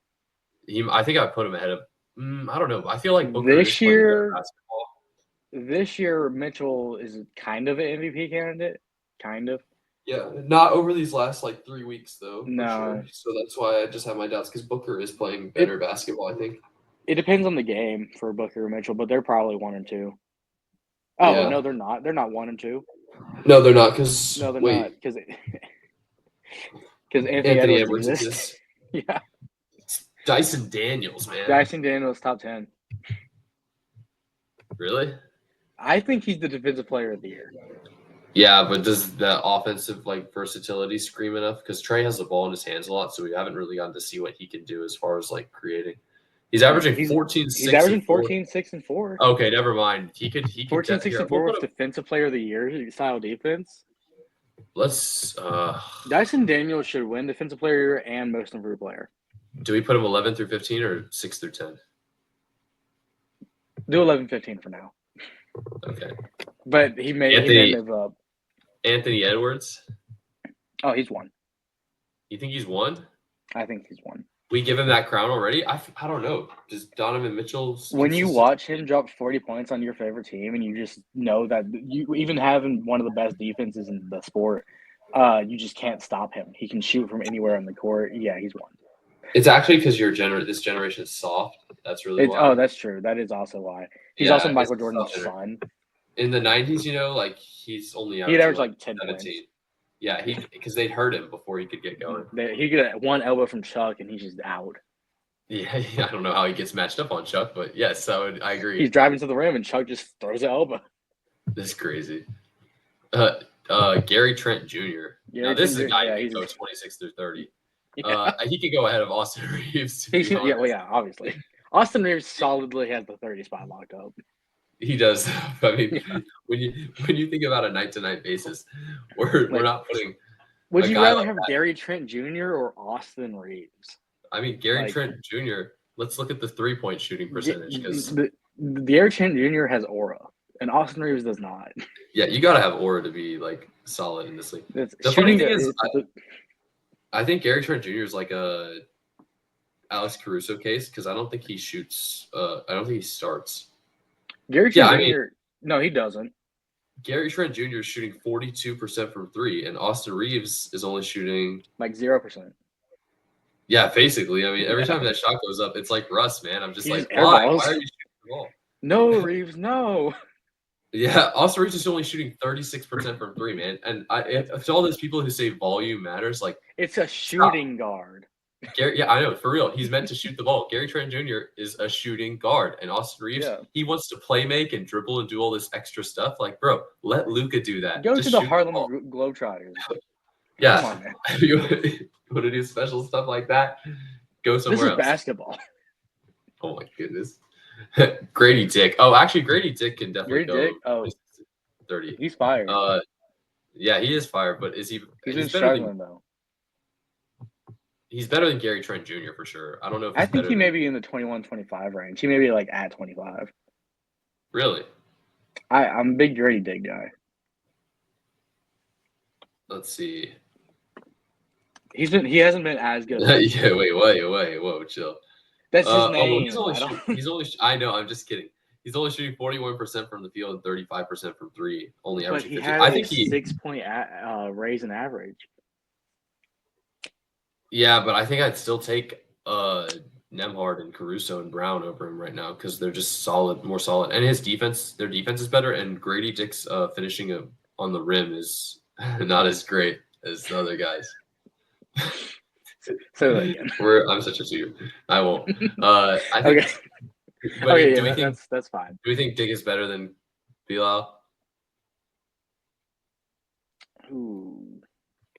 I think I put him ahead of. I don't know. I feel like Booker this year, Mitchell is kind of an MVP candidate. Kind of. Yeah, not over these last 3 weeks though. No. Sure. So that's why I just have my doubts because Booker is playing better basketball. I think. It depends on the game for Booker and Mitchell, but they're probably 1 and 2. Oh no, they're not. They're not 1 and 2. No, they're not. Because not because Anthony Edwards exists. Yeah. Dyson Daniels, man. Dyson Daniels, top 10. Really? I think he's the defensive player of the year. Yeah, but does the offensive versatility scream enough? Because Trey has the ball in his hands a lot, so we haven't really gotten to see what he can do as far as creating. He's averaging 14, 6, He's averaging 14, 6, and 4. Okay, never mind. He could 14, 6, and 4 with defensive player of the year style defense. Let's Dyson Daniels should win defensive player and most improved player. Do we put him 11 through 15 or 6 through 10? Do 11-15 for now. Okay. But he may move up. Anthony Edwards. Oh, he's one. You think he's one? I think he's one. We give him that crown already? I don't know. Does Donovan Mitchell? When you watch him drop 40 points on your favorite team, and you just know that you even having one of the best defenses in the sport, you just can't stop him. He can shoot from anywhere on the court. Yeah, he's one. It's actually because this generation is soft. That's really why. Oh, that's true. That is also why. He's also Michael Jordan's son. In the 90s, like he's only he'd average like 10 points. Yeah, because they'd hurt him before he could get going. He get one elbow from Chuck, and he's just out. Yeah, I don't know how he gets matched up on Chuck, but yes, I agree. He's driving to the rim, and Chuck just throws an elbow. That's crazy. Gary Trent Jr. Now, this is a guy who can go 26 through 30. Yeah. He could go ahead of Austin Reeves. Obviously. Austin Reeves solidly has the 30 spot locked up. He does. I mean, when you think about a night-to-night basis, we're not putting. Would you rather have Gary Trent Jr. or Austin Reeves? I mean, Gary Trent Jr. Let's look at the 3-point shooting percentage because Gary Trent Jr. has aura, and Austin Reeves does not. Yeah, you gotta have aura to be like solid in this league. The funny thing is, I think Gary Trent Jr. is like a Alex Caruso case because I don't think he shoots. I don't think he starts. Gary Trent Jr. No, he doesn't. Gary Trent Jr. is shooting 42% from 3, and Austin Reeves is only shooting like 0%. Yeah, basically. I mean, every time that shot goes up, it's like Russ, man. I'm just like, why? Why are you shooting the ball? No, Reeves, no. Yeah, Austin Reeves is only shooting 36% from 3, man. And to all those people who say volume matters, like it's a shooting guard. Gary, yeah, I know, for real. He's meant to shoot the ball. Gary Trent Jr. is a shooting guard, and Austin Reeves, he wants to play make and dribble and do all this extra stuff. Like, bro, let Luka do that. Go to the Harlem Globetrotters. Yeah, come on, man. You want to do special stuff like that? Go somewhere else. This is basketball. Oh my goodness. Grady Dick. Oh, actually, Grady Dick can definitely go 30. He's fired. Yeah, he is fired, but is he? He's been struggling though. He's better than Gary Trent Jr. for sure. I don't know if I think he may be in the 21-25 range. He may be like at 25. Really? I'm a big Grady Dick guy. Let's see. He hasn't been as good. Yeah, wait, whoa, chill. That's his name. He's only. I know. I'm just kidding. He's only shooting 41% from the field and 35% from 3. Only averaging 50. I think he 6-point raise in average. Yeah, but I think I'd still take Nembhard and Caruso and Brown over him right now because they're just more solid. And their defense is better. And Grady Dick's finishing on the rim is not as great as the other guys. Say that again. I'm such a suitor. I won't. I think. Okay. That's fine. Do we think Dick is better than Bilal? Ooh.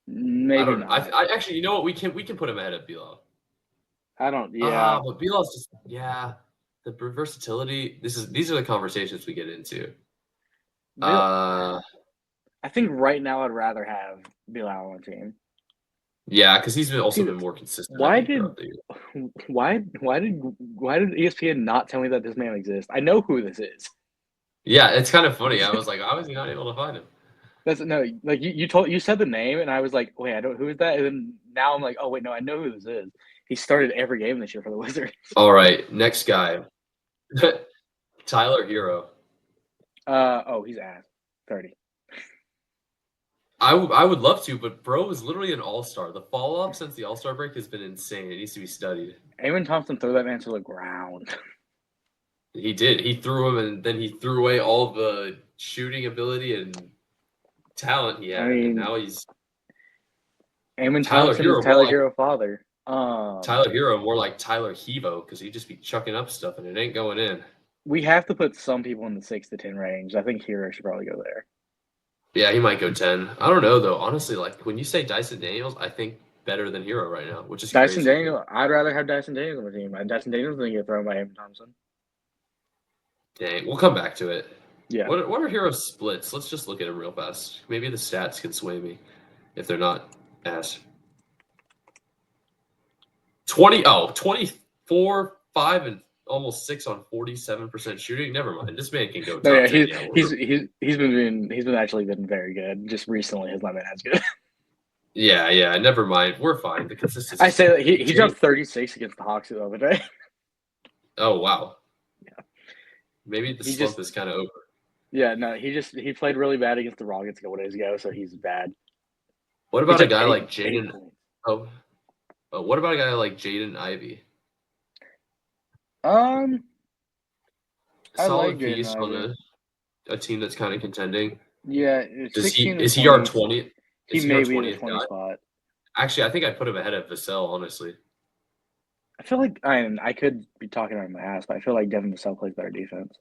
Maybe not. I actually, you know what? We can put him ahead of Bilal. I don't. Yeah, but Bilal's just the versatility. These are the conversations we get into. I think right now I'd rather have Bilal on the team. Yeah, because he's been more consistent. Why did ESPN not tell me that this man exists? I know who this is. Yeah, it's kind of funny. I was like, how was he not able to find him? You said the name and I was like, wait, I don't. Who is that? And then now I'm like, oh wait, no, I know who this is. He started every game this year for the Wizards. All right, next guy, Tyler Hero. He's at 30. I would love to, but bro is literally an all-star. The fall-off since the all-star break has been insane. It needs to be studied. Eamon Thompson threw that man to the ground. He did. He threw him, and then he threw away all the shooting ability and talent he had. And now he's Eamon Thompson is Tyler Hero father. Tyler Hero more like Tyler Hevo because he just be chucking up stuff and it ain't going in. We have to put some people in the 6 to 10 range. I think Hero should probably go there. Yeah, he might go 10. I don't know though. Honestly, like when you say Dyson Daniels, I think better than Hero right now, which is Dyson Daniels. I'd rather have Dyson Daniels on the team. Dyson Daniels doesn't get thrown by Eamon Thompson. Dang, we'll come back to it. Yeah. What are Hero's splits? Let's just look at them real fast. Maybe the stats can sway me if they're not ass. 24, 5, and almost 6 on 47% shooting. Never mind. This man can go No, top yeah, 10. Yeah, he's been actually been very good. Just recently has not been as good. yeah. Never mind. We're fine. The consistency. I say that he dropped 36 against the Hawks the other day. Oh wow. Yeah. Maybe the He slump just is kind of over. Yeah, no, he played really bad against the Rockets a couple days ago, so he's bad. What He about a took guy eight like Jaden? points. Oh, what about a guy like Jaden Ivey? I like Solid Jaden piece Ivey. on a team that's kind of contending. Yeah, 16 and Is he our 20. 20th? He Is he our may be the 20th 20 guy? spot. Actually, I think I'd put him ahead of Vassell, honestly. I feel like I could be talking out of my ass, but I feel like Devin Vassell plays better defense.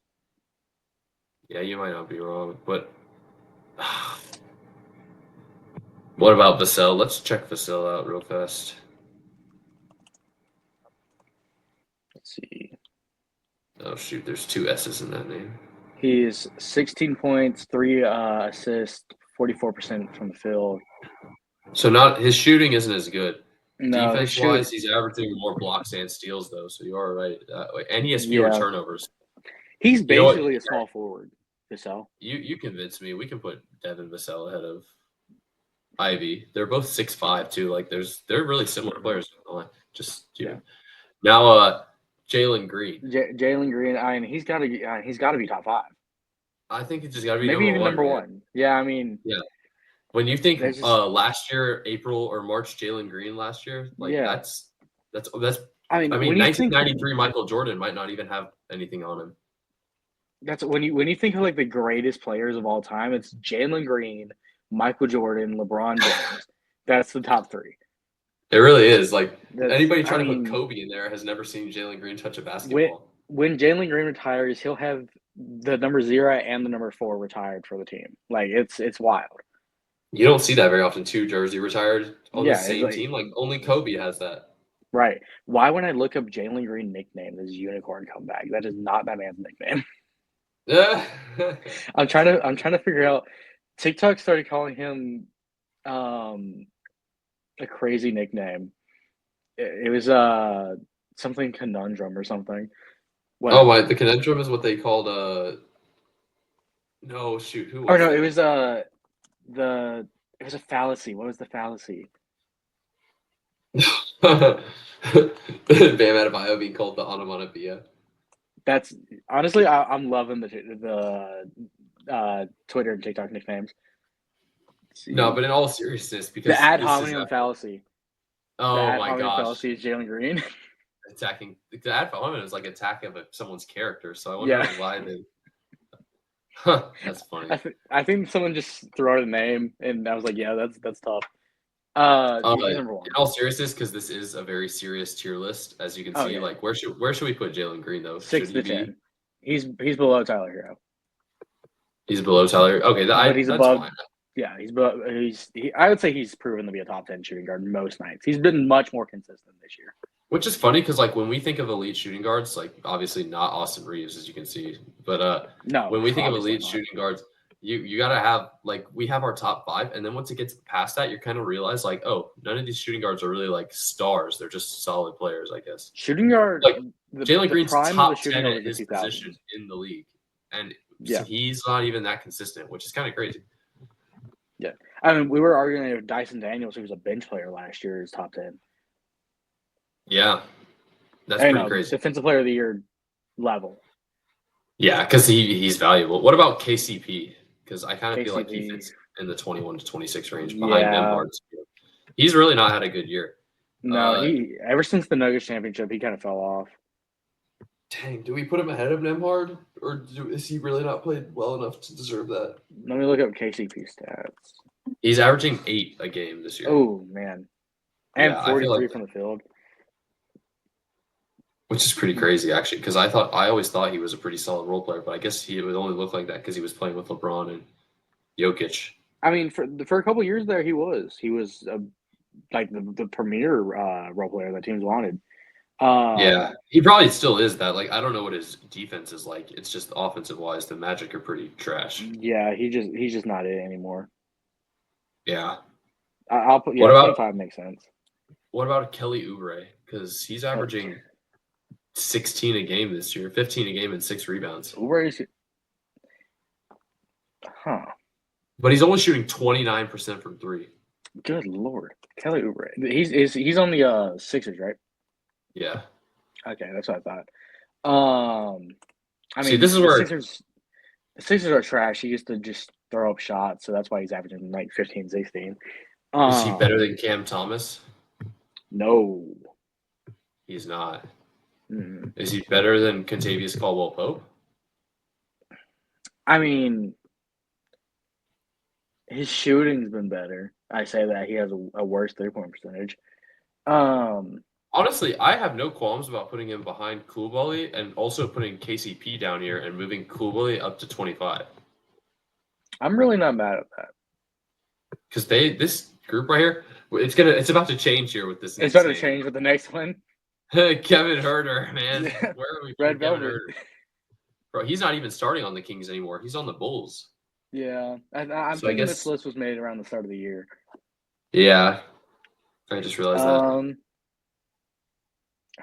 Yeah, you might not be wrong, but what about Vassell? Let's check Vassell out real fast. Let's see. Oh shoot, there's 2 S's in that name. He's 16 points, 3 assists, 44% from the field. So not his shooting isn't as good. No, his Defense shoot. wise, he's averaging more blocks and steals though, so you are right that way. And he has fewer Yeah, turnovers. he's You know what? basically a small forward. Vassell. You convinced me. We can put Devin Vassell ahead of Ivy. They're both 6'5" too. Like they're really similar players. Just Yeah. Now Jalen Green. Jalen Green. He's got to be top 5. I think he's just got to be Maybe number even one. number Man. 1. Yeah, I mean, Yeah. When you think just, last year, April or March, Jalen Green last year, like yeah. that's. I mean, when 1993 Michael Jordan might not even have anything on him. That's when you think of like the greatest players of all time, it's Jalen Green, Michael Jordan, LeBron James. That's the top 3. It really is. Like anybody trying to put Kobe in there has never seen Jalen Green touch a basketball. When Jalen Green retires, he'll have the number 0 and the number 4 retired for the team. Like it's wild. You don't see that very often. 2 jersey retired on the same like, team. Like only Kobe has that. Right. Why when I look up Jalen Green nickname is Unicorn Comeback? That is not that man's nickname. I'm trying to figure out. TikTok started calling him a crazy nickname. It was something conundrum or something. What? Oh my! The conundrum is what they called No, shoot. Who was? Oh no, it was it was a fallacy. What was the fallacy? Bam Adebayo being called the onomatopoeia. That's honestly, I'm loving the Twitter and TikTok nicknames. No, but in all seriousness, because the ad hominem fallacy. Oh my gosh! Fallacy is Jalen Green. Attacking the ad hominem is like attacking someone's character. So I wonder why they. Huh, that's funny. I think someone just threw out a name, and I was like, yeah, that's tough. He's number 1. In all seriousness, because this is a very serious tier list, as you can see. Like, where should we put Jalen Green though? 6 to 10. He's below Tyler Hero. He's below Tyler. Okay, but he's that's above. Fine. Yeah, I would say he's proven to be a top 10 shooting guard most nights. He's been much more consistent this year. Which is funny because, like, when we think of elite shooting guards, like, obviously not Austin Reeves, as you can see, but no, when we think of elite shooting guards, you got to have, like, we have our top 5, and then once it gets past that, you kind of realize, like, oh, none of these shooting guards are really, like, stars. They're just solid players, I guess. Shooting guard, like, Jalen Green's top 10 at at his position in the league, and he's not even that consistent, which is kind of crazy. Yeah. I mean, we were arguing with Dyson Daniels, who was a bench player last year, is top 10. Yeah. That's pretty crazy. Defensive player of the year level. Yeah, because he's valuable. What about KCP? Because I kind of feel like he fits in the 21 to 26 range behind Nembhard. He's really not had a good year. No, ever since the Nuggets championship, he kind of fell off. Dang, do we put him ahead of Nembhard, or is he really not played well enough to deserve that? Let me look up KCP stats. He's averaging 8 a game this year. Oh man, and 43 from the field, which is pretty crazy actually. Because I always thought he was a pretty solid role player, but I guess he would only look like that because he was playing with LeBron and Jokic. I mean, for a couple of years there, he was like the premier role player that teams wanted. Yeah, he probably still is that. Like, I don't know what his defense is like. It's just offensive wise, the Magic are pretty trash. Yeah, he's just not it anymore. Yeah, I'll put 25 makes sense. What about Kelly Oubre? because he's averaging 16 a game this year, 15 a game, and 6 rebounds. Where is he? Huh. But he's only shooting 29% from 3. Good Lord. Kelly Oubre. He's on the Sixers, right? Yeah. Okay, that's what I thought. I mean, this is where the Sixers are trash. He used to just throw up shots, so that's why he's averaging like 15, 16. is he better than Cam Thomas? No. He's not. Mm. Is he better than Kentavious Caldwell-Pope? I mean, his shooting's been better. I say that he has a worse 3-point percentage. Honestly, I have no qualms about putting him behind Coulibaly and also putting KCP down here and moving Coulibaly up to 25. I'm really not mad at that. Because this group right here, it's about to change here with this. It's about to change with the next one. Kevin Huerter, man, where are we? Red Kevin Velvet. Huerter? Bro, he's not even starting on the Kings anymore. He's on the Bulls. Yeah, I'm thinking this list was made around the start of the year. Yeah, I just realized that.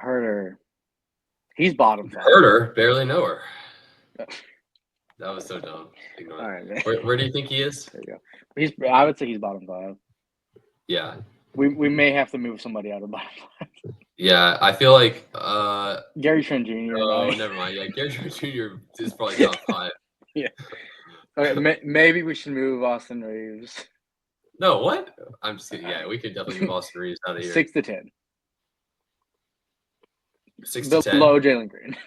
Huerter, he's bottom 5. Huerter, barely know her. That was so dumb. Ignore All right, man. Where do you think he is? There you go. I would say he's bottom 5. Yeah. We may have to move somebody out of bottom 5. Yeah, I feel like Gary Trent Jr. Oh, never mind. Yeah, Gary Trent Jr. is probably top 5. Yeah. Okay, maybe we should move Austin Reeves. No, what? I'm just kidding. Yeah, we could definitely move Austin Reeves out of here. 6 to 10. 6 to 10. Below Jalen Green.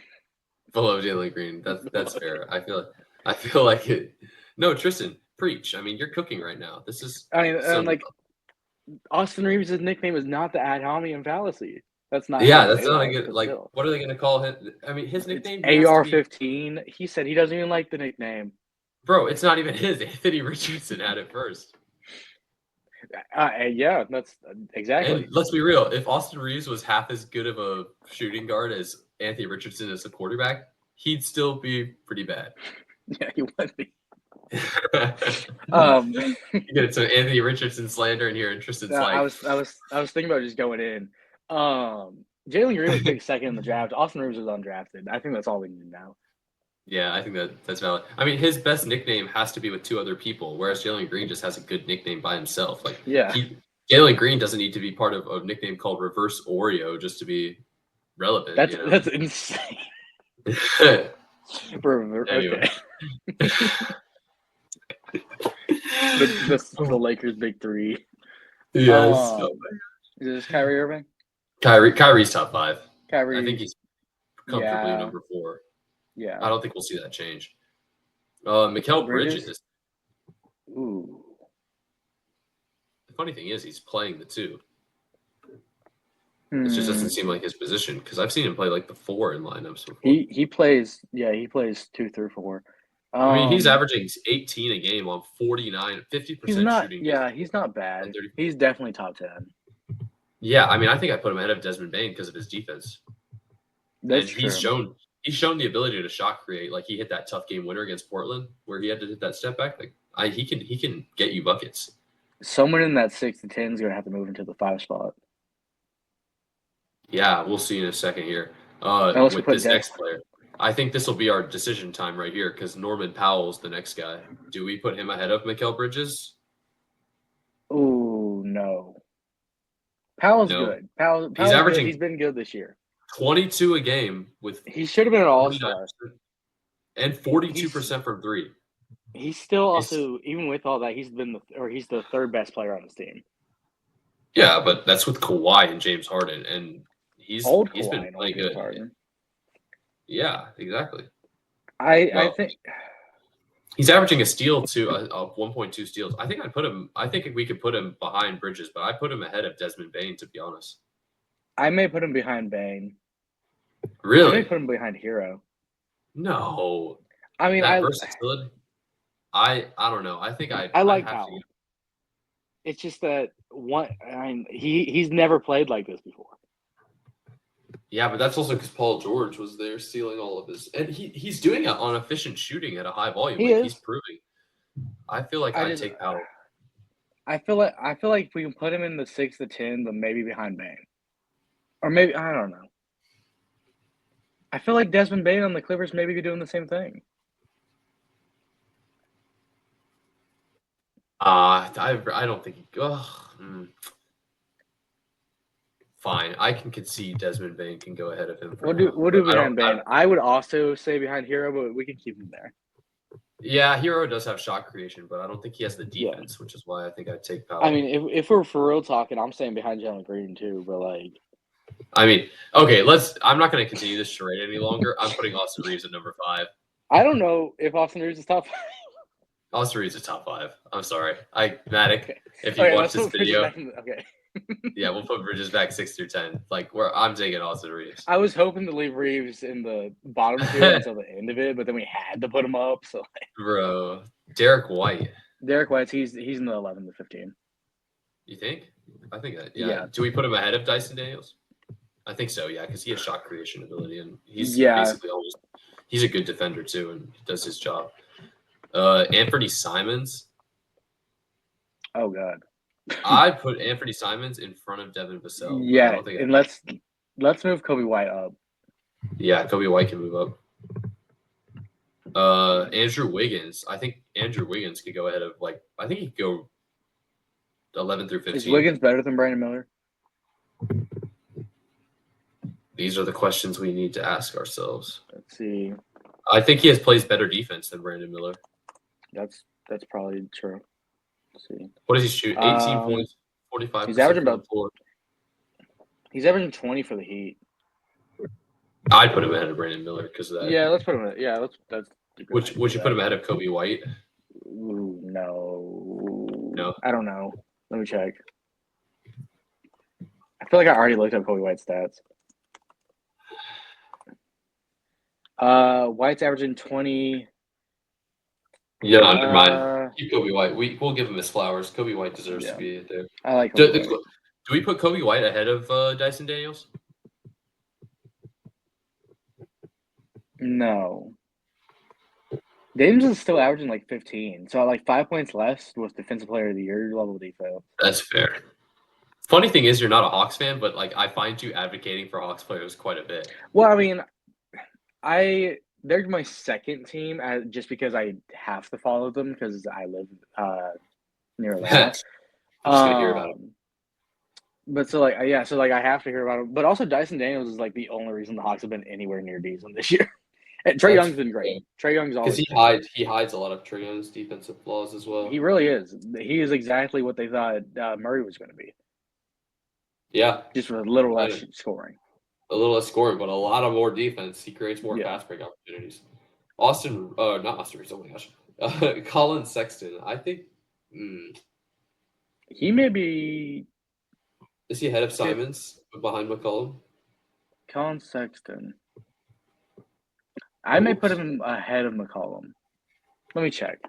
Below Jalen Green. That's fair. I feel like it. No, Tristan, preach. I mean, you're cooking right now. This is. And like Austin Reeves' nickname is not the ad hominem fallacy. That's not. Yeah, that's not a good. Like, what are they going to call him? I mean, his nickname. AR-15. He said he doesn't even like the nickname. Bro, it's not even his. Anthony Richardson had it first. Yeah, that's exactly. And let's be real. If Austin Reeves was half as good of a shooting guard as Anthony Richardson as a quarterback, he'd still be pretty bad. Yeah, he would be. You get some Anthony Richardson slander in here, and Tristan's like, I was thinking about just going in. Jalen Green was picked second in the draft. Austin Reeves was undrafted. I think that's all we need now. Yeah, I think that's valid. I mean, his best nickname has to be with 2 other people, whereas Jalen Green just has a good nickname by himself. Like, yeah, Jalen Green doesn't need to be part of a nickname called Reverse Oreo just to be relevant. That's insane. Anyway. Okay. the Lakers' big 3. Yes. Is this Kyrie Irving? Kyrie's top 5. Kyrie. I think he's comfortably number 4. Yeah. I don't think we'll see that change. Mikal Bridges. Ooh. The funny thing is he's playing the 2. It just doesn't seem like his position because I've seen him play like the 4 in lineups before. He plays 2 through 4. I mean, he's averaging 18 a game on 50% shooting. Yeah, he's not bad. He's definitely top 10. Yeah, I mean, I think I put him ahead of Desmond Bane because of his defense. That's true. He's shown the ability to shot create. Like he hit that tough game winner against Portland where he had to hit that step back. Like he can get you buckets. Someone in that 6 to 10 is going to have to move into the 5 spot. Yeah, we'll see in a second here. With this next player, I think this will be our decision time right here because Norman Powell's the next guy. Do we put him ahead of Mikal Bridges? Oh no. Powell's good. He's averaging. He's been good this year. 22 a game with. He should have been an all-star. And 42% from 3. He's still also, even with all that, he's the 3rd best player on his team. Yeah, but that's with Kawhi and James Harden, and he's been playing good. Harden. Yeah, exactly. I think he's averaging a steal to 1.2 steals. I think we could put him behind Bridges, but I put him ahead of Desmond Bane, to be honest. I may put him behind Bane. Really? I may put him behind Hero. No. I mean, versatility. I don't know. I think I like Powell. It's just that he's never played like this before. Yeah, but that's also because Paul George was there stealing all of his, and he's doing it on efficient shooting at a high volume. He's proving. I feel like I'd take Powell. I feel like we can put him in the 6 to 10, but maybe behind Bane. Or maybe I don't know. I feel like Desmond Bane on the Clippers maybe be doing the same thing. I don't think he. Fine, I can concede Desmond Bane can go ahead of him for now. We'll but do behind Bane. I would also say behind Hero, but we can keep him there. Yeah, Hero does have shot creation, but I don't think he has the defense, which is why I think I'd take Powell. I mean, if we're for real talking, I'm saying behind Jalen Green too, but like. I mean, okay, I'm not going to continue this charade any longer. I'm putting Austin Reeves at number 5. I don't know if Austin Reeves is top 5. Austin Reeves is top 5. I'm sorry. Matic, Okay. if you watch this video. Okay. Yeah, we'll put Bridges back 6 through 10. I'm taking Austin Reeves. I was hoping to leave Reeves in the bottom 2 until the end of it, but then we had to put him up. So, bro, Derek White. Derek White, he's in the 11 to 15. You think? I think that. Yeah. Do we put him ahead of Dyson Daniels? I think so. Yeah, because he has shot creation ability, and he's basically always. He's a good defender too, and he does his job. Anthony Simons. Oh God. I'd put Anthony Simons in front of Devin Vassell. Yeah, and let's move Kobe White up. Yeah, Kobe White can move up. Andrew Wiggins. I think Andrew Wiggins could go ahead of I think he could go 11 through 15. Is Wiggins better than Brandon Miller? These are the questions we need to ask ourselves. Let's see. I think he plays better defense than Brandon Miller. That's probably true. Let's see. What does he shoot? 18 points, 45. He's averaging about 4. He's averaging 20 for the Heat. I'd put him ahead of Brandon Miller because of that. Yeah, let's put him ahead. Yeah, that's. Would you put him ahead of Kobe White? Ooh, no. No. I don't know. Let me check. I feel like I already looked up Kobe White's stats. White's averaging 20. Yeah, undermine. Keep Kobe White. We'll give him his flowers. Kobe White deserves to be there. I like Kobe White. Do we put Kobe White ahead of Dyson Daniels? No. Daniels is still averaging 15. So 5 points less was defensive player of the year level defense. That's fair. Funny thing is, you're not a Hawks fan, but I find you advocating for Hawks players quite a bit. Well, I mean, they're my second team just because I have to follow them because I live near Atlanta. Just gonna hear about them. But so I have to hear about them. But also Dyson Daniels is the only reason the Hawks have been anywhere near decent this year. And Trae Young's been great. Trae Young's always because he hides a lot of Trae Young's defensive flaws as well. He really is. He is exactly what they thought Murray was going to be. Yeah, just with a little less scoring. A little less scoring, but a lot of more defense. He creates more fast break opportunities. Not Austin Reeves. Oh my gosh, Colin Sexton. I think he may be. Is he ahead of Simons behind McCollum? Colin Sexton. I may put him ahead of McCollum. Let me check.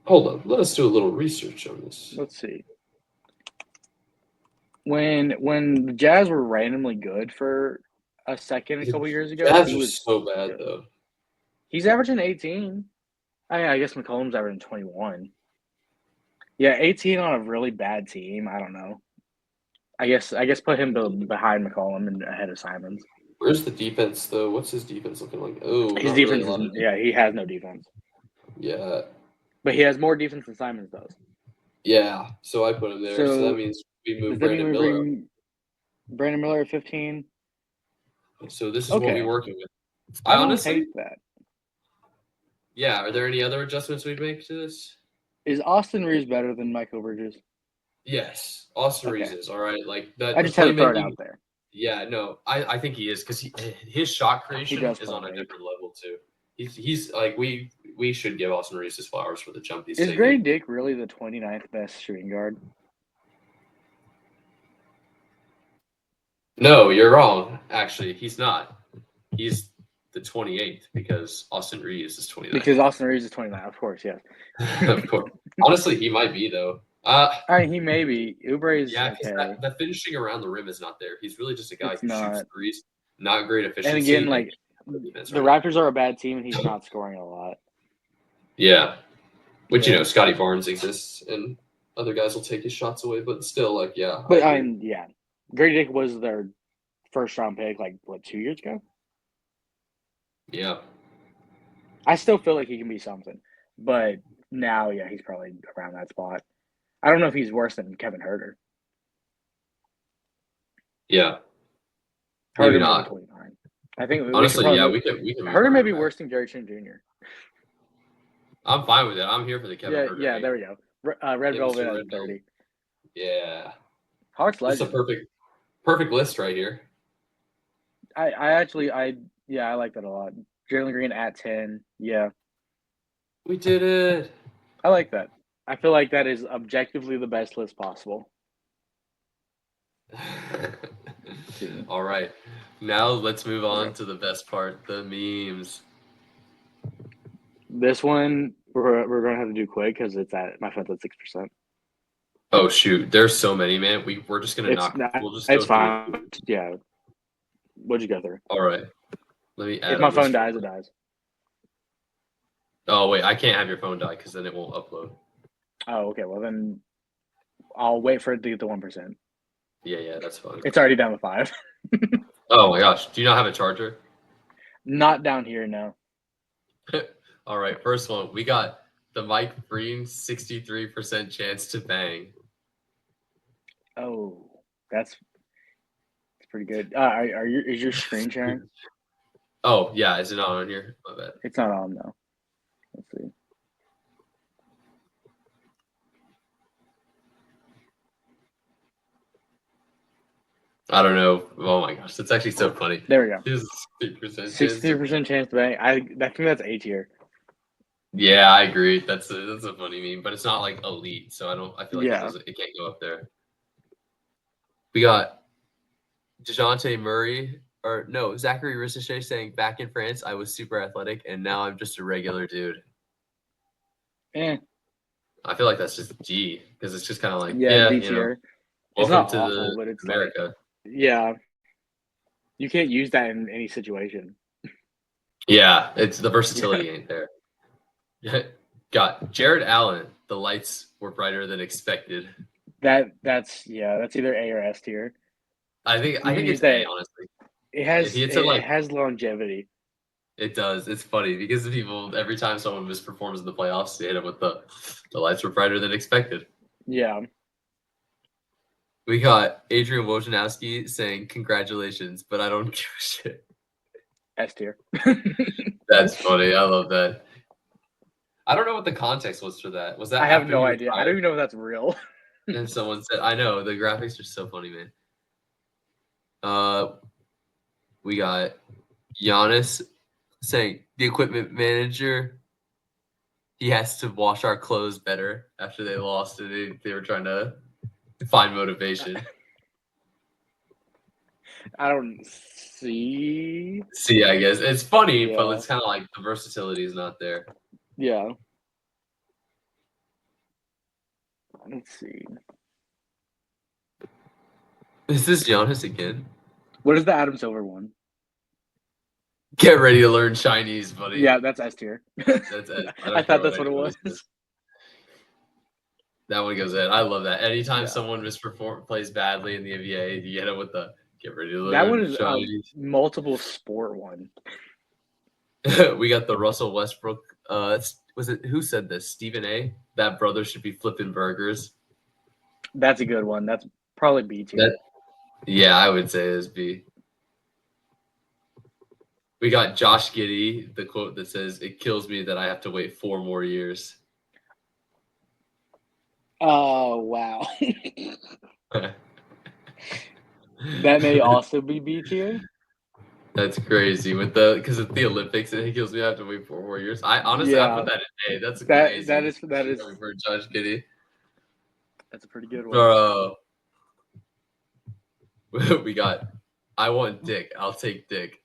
Hold on. Let us do a little research on this. Let's see. When the Jazz were randomly good for a second a couple years ago, Jazz was so bad though. He's averaging 18. I guess McCollum's averaging 21. Yeah, 18 on a really bad team. I don't know. I guess put him behind McCollum and ahead of Simons. Where's the defense though? What's his defense looking like? Oh, his defense he has no defense. Yeah. But he has more defense than Simons does. Yeah, so I put him there. So that means we move Brandon Miller. Brandon Miller at 15. So this is what we're working with. I honestly hate that. Yeah, are there any other adjustments we'd make to this? Is Austin Reeves better than Michael Bridges? Yes, Austin Reeves is all right. That. I just had to throw it out there. Yeah, no, I think he is because his shot creation is on a different level too. He's we should give Austin Reeves his flowers for the jump he's taking. Is Grady Dick really the 29th best shooting guard? No, you're wrong. Actually, he's not. He's the 28th because Austin Reeves is 29th. Because Austin Reeves is 29th, of course, yes. Of course. Honestly, he might be though. He may be. Oubre is okay. The finishing around the rim is not there. He's really just a guy who shoots threes. Not great efficiency. And again, the Raptors are a bad team, and he's not scoring a lot. Yeah. Which, Scotty Barnes exists, and other guys will take his shots away, but still, But, Grady Dick was their first round pick, 2 years ago? Yeah. I still feel like he can be something, but now, yeah, he's probably around that spot. I don't know if he's worse than Kevin Herter. Yeah. Maybe Herter may be not. 29. I think we should Honestly, yeah, probably we can move Herter may be back. worse than Gary Trent Jr. I'm fine with it. I'm here for the Kevin Herter. Yeah, there we go. Red Yeah, Velvet Mr. at Red Velvet. 30. Yeah. Hawks This is a legend. perfect list right here. I actually I like that a lot. Jalen Green at 10. Yeah, We did it. I like that. I feel like that is objectively the best list possible. Let's see. All right. Now let's move on Okay. to the best part, the memes. This one we're gonna have to do quick because my phone's at 6%. Oh shoot, there's so many, man. We're just gonna It's knock. We'll just it's go through. fine. Yeah. What'd you go through? All right. Let me add If a my phone list. dies, it dies. Oh wait, I can't have your phone die because then it won't upload. Oh, okay. Well then I'll wait for it to get to 1%. Yeah, that's fine. It's already down to 5. Oh my gosh, do you not have a charger? Not down here, no. All right, first one. We got the Mike Breen 63% chance to bang. Oh, that's pretty good. Is your screen sharing? Oh yeah, is it not on here? My bad. It's not on though. Let's see. I don't know. Oh my gosh, that's actually so funny. There we go. There's a 60% 63% chance to bang. I think that's A tier. Yeah, I agree. That's a funny meme, but it's not like elite, so I feel like Yeah. it can't go up there. We got DeJounte Murray, or no, Zachary Ricochet saying, "Back in France, I was super athletic, and now I'm just a regular dude." Eh. I feel like that's just G because it's just kind of like, Yeah, D you know, tier. It's welcome not to awful, but it's America. like, yeah, you can't use that in any situation. Yeah, it's the versatility ain't there. Got Jared Allen. The lights were brighter than expected. That's either A or S tier. I think use it's that. A, honestly. It has If he had said, it has longevity. it does. It's funny because the people every time someone misperforms in the playoffs, they hit him with the lights were brighter than expected. Yeah. We got Adrian Wojnarowski saying congratulations, but I don't give a shit. S tier. That's funny. I love that. I don't know what the context was for that. Was that I have after no he idea. I retired? don't even know if that's real. And someone said, I know, the graphics are so funny, man. We got Giannis saying the equipment manager, he has to wash our clothes better after they lost and they were trying to find motivation. I don't see. See, I guess it's funny, but Yeah. it's kind of like the versatility is not there. Yeah. Let's see. Is this Giannis again? What is the Adam Silver one? Get ready to learn Chinese, buddy. Yeah, that's S tier. That's it. I thought that's what it was. That one goes in. I love that. Anytime Yeah. someone plays badly in the NBA, you get it with the get ready to learn That one is Chinese. multiple sport one. We got the Russell Westbrook. Was it who said this? Stephen A. That brother should be flipping burgers. That's a good one. That's probably B tier. Yeah, I would say it is B. We got Josh Giddey, the quote that says, "It kills me that I have to wait 4 more years." Oh, wow. That may also be B tier. That's crazy because of the Olympics, and it kills me I have to wait 4 more years. I honestly I put that in A. That's amazing. That is for Josh Giddey. That's a pretty good one. We got I want dick. I'll take dick.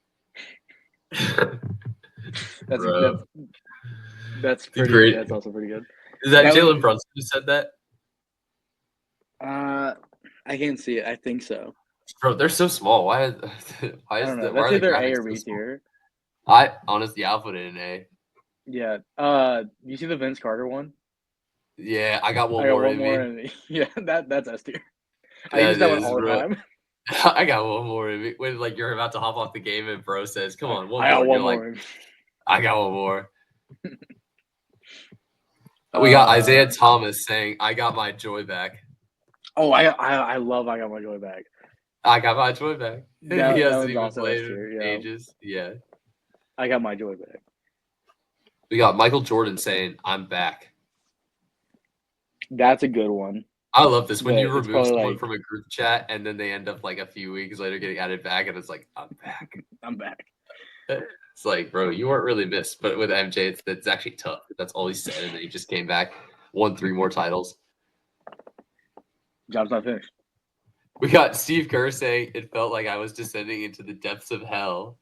That's pretty great. That's also pretty good. Is that Jalen Brunson who said that? I can't see it. I think so. Bro, they're so small. Why is I don't know. why That's are the either A graphics or so B small? tier. I honestly, I'll put it in A. Yeah. You see the Vince Carter one? Yeah, I got one I got more. one more. Yeah, that's S tier. I That use that one is all the real. time. I got one more. When like you're about to hop off the game and bro says, "Come on, one I got more." one You're like, more. "I got one more." We got Isaiah Thomas saying, "I got my joy back." Oh, I love I got my joy back. I got my joy back. That He hasn't one's even also played S tier. in Yeah, ages. Yeah. I got my joy back. We got Michael Jordan saying, "I'm back." That's a good one. I love this when But you it's remove probably someone like from a group chat and then they end up like a few weeks later getting added back, and it's like, "I'm back." I'm back. It's like, bro, you weren't really missed, but with MJ, it's actually tough. That's all he said, and then he just came back, won 3 more titles. Job's not finished. We got Steve Kerr saying it felt like I was descending into the depths of hell.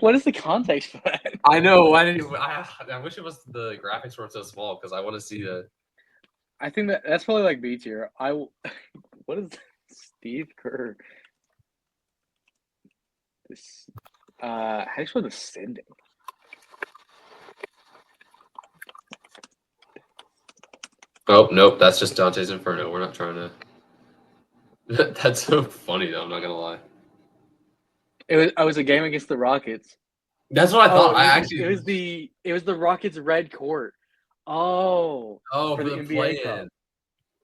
What is the context for that? I know. Why did I wish it was the graphics weren't so small because I want to see the. I think that's probably like B tier. What is Steve Kerr? This how do you spell descending? Oh nope, that's just Dante's Inferno. We're not trying to. That's so funny though. I'm not gonna lie. I was a game against the Rockets. That's what I thought. It was the Rockets red court. Oh, for the the NBA play-in. Cup.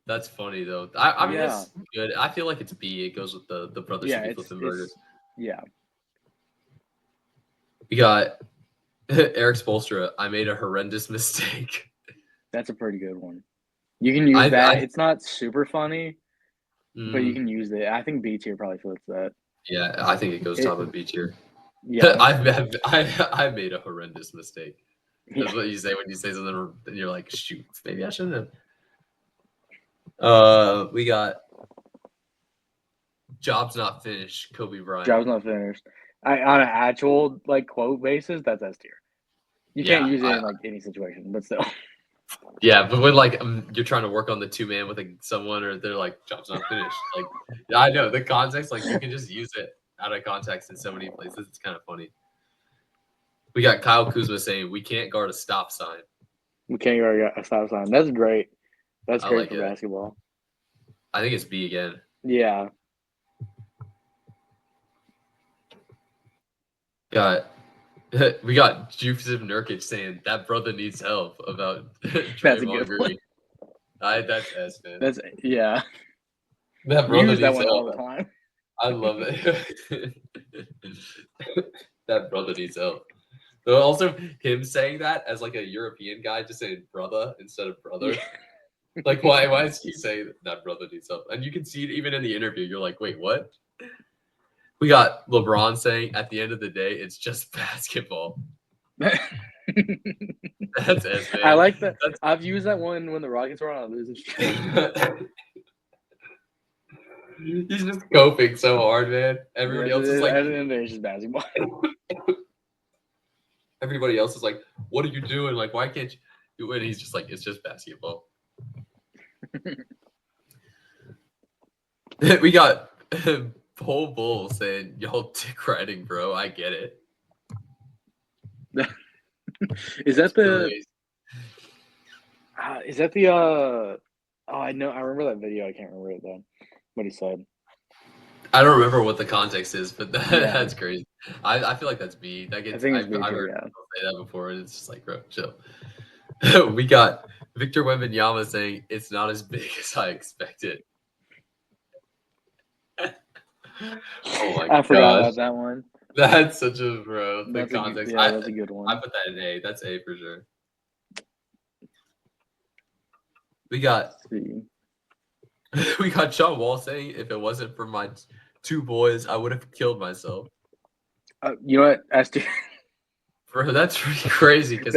That's funny though. I mean, Yeah. it's good. I feel like it's B. It goes with the brothers should be flipping burgers. Yeah. We got Eric Spoelstra. I made a horrendous mistake. That's a pretty good one. You can use that. It's not super funny, but you can use it. I think B tier probably flips that. Yeah, I think it goes top of B tier. Yeah. I made a horrendous mistake. That's Yeah. what you say when you say something and you're like, shoot, maybe I shouldn't have. We got job's not finished, Kobe Bryant. Job's not finished. On an actual like quote basis, that's S tier. You can't use it in like any situation, but still. Yeah, but when like you're trying to work on the 2-man with like someone, or they're like, job's not finished. Like, I know the context. Like, you can just use it out of context in so many places. It's kind of funny. We got Kyle Kuzma saying we can't guard a stop sign. We can't guard a stop sign. That's great. That's great for basketball. I think it's B again. Yeah. We got Joseph Nurkic saying that brother needs help about Draymond Green. That's S, man. That's yeah. That brother needs that one help all the time. I love it. That brother needs help. But also him saying that as like a European guy, just saying brother instead of brother. Like why is he saying that brother needs help? And you can see it even in the interview. You're like, wait, what? We got LeBron saying at the end of the day, it's just basketball. That's it, man. I like that. I've used that one when the Rockets were on a losing streak. He's just coping so hard, man. Everybody else is like, at the end of the day, it's just basketball. Everybody else is like, what are you doing? Like, why can't you do it? And he's just like, it's just basketball. We got Pole Bull saying, y'all dick riding, bro. I get it. Is that oh, I know. I remember that video. I can't remember it though. What he said. I don't remember what the context is, but that's crazy. I feel like that's B. That gets. I've heard people say that before, and it's just like, bro, chill. We got Victor Wembanyama saying it's not as big as I expected. Oh my god! I forgot about that one. That's such a bro. The context. That's a good one. I put that in A. That's A for sure. We got John Wall saying, if it wasn't for my 2 boys, I would have killed myself. You know what? Bro, that's really crazy because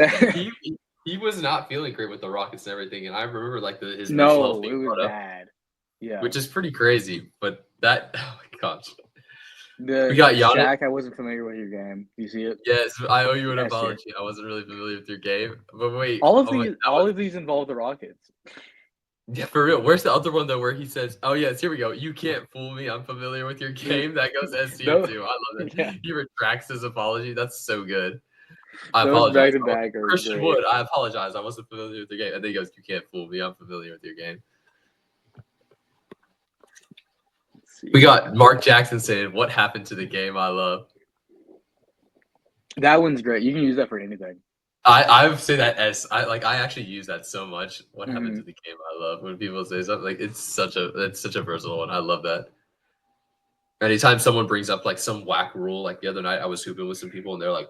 he was not feeling great with the Rockets and everything, and I remember like his mental health being it was bad. Yeah, which is pretty crazy. But that, oh my gosh. We got Shaq. I wasn't familiar with your game. You see it? Yes, I owe you an apology. I wasn't really familiar with your game. But wait, all of these involve the Rockets. Yeah, for real. Where's the other one though where he says, oh yes, here we go. You can't fool me. I'm familiar with your game. That goes SC too. I love that. Yeah. He retracts his apology. That's so good. I apologize. Christian Wood, I apologize. I wasn't familiar with your game. And then he goes, you can't fool me. I'm familiar with your game. We got Mark Jackson saying, "What happened to the game I love?" That one's great. You can use that for anything. I would say that as I actually use that so much. What happened Mhm. to the game I love? When people say something like it's such a versatile one. I love that. Anytime someone brings up like some whack rule, like the other night I was hooping with some people and they're like,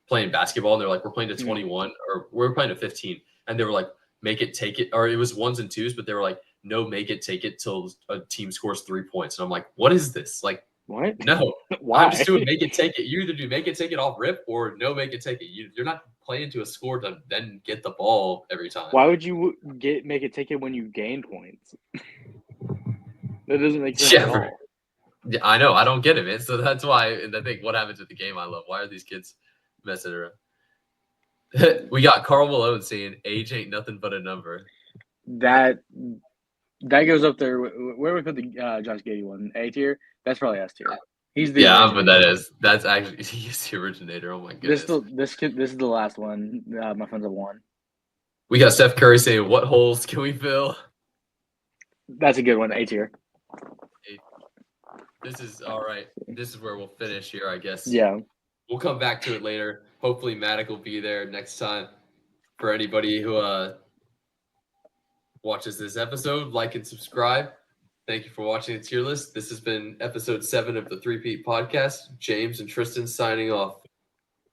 playing basketball and they're like, we're playing to 21 or we're playing to 15, and they were like, make it take it, or it was ones and twos, but they were like, no, make it take it till a team scores 3 points, and I'm like, what is this? Like, What? no, Why? I'm just doing make it take it. You either do make it take it off rip or no make it take it. You're not playing to a score to then get the ball every time. Why would you make it take it when you gain points? That doesn't make sense at all. Yeah, I know. I don't get it, man. So that's why I think what happens with the game I love. Why are these kids messing around? We got Carl Malone saying age ain't nothing but a number. That goes up there. Where we put the Josh Giddey one? A tier? That's probably S tier. He's the but that's actually he's the originator. Oh my goodness. This is the last one. My friends have won. We got Steph Curry saying, "What holes can we fill?" That's a good one. A tier. This is all right. This is where we'll finish here, I guess. Yeah. We'll come back to it later. Hopefully, Matic will be there next time. For anybody who watches this episode, like and subscribe. Thank you for watching the tier list. This has been episode 7 of the 3 Peat podcast. James and Tristan signing off.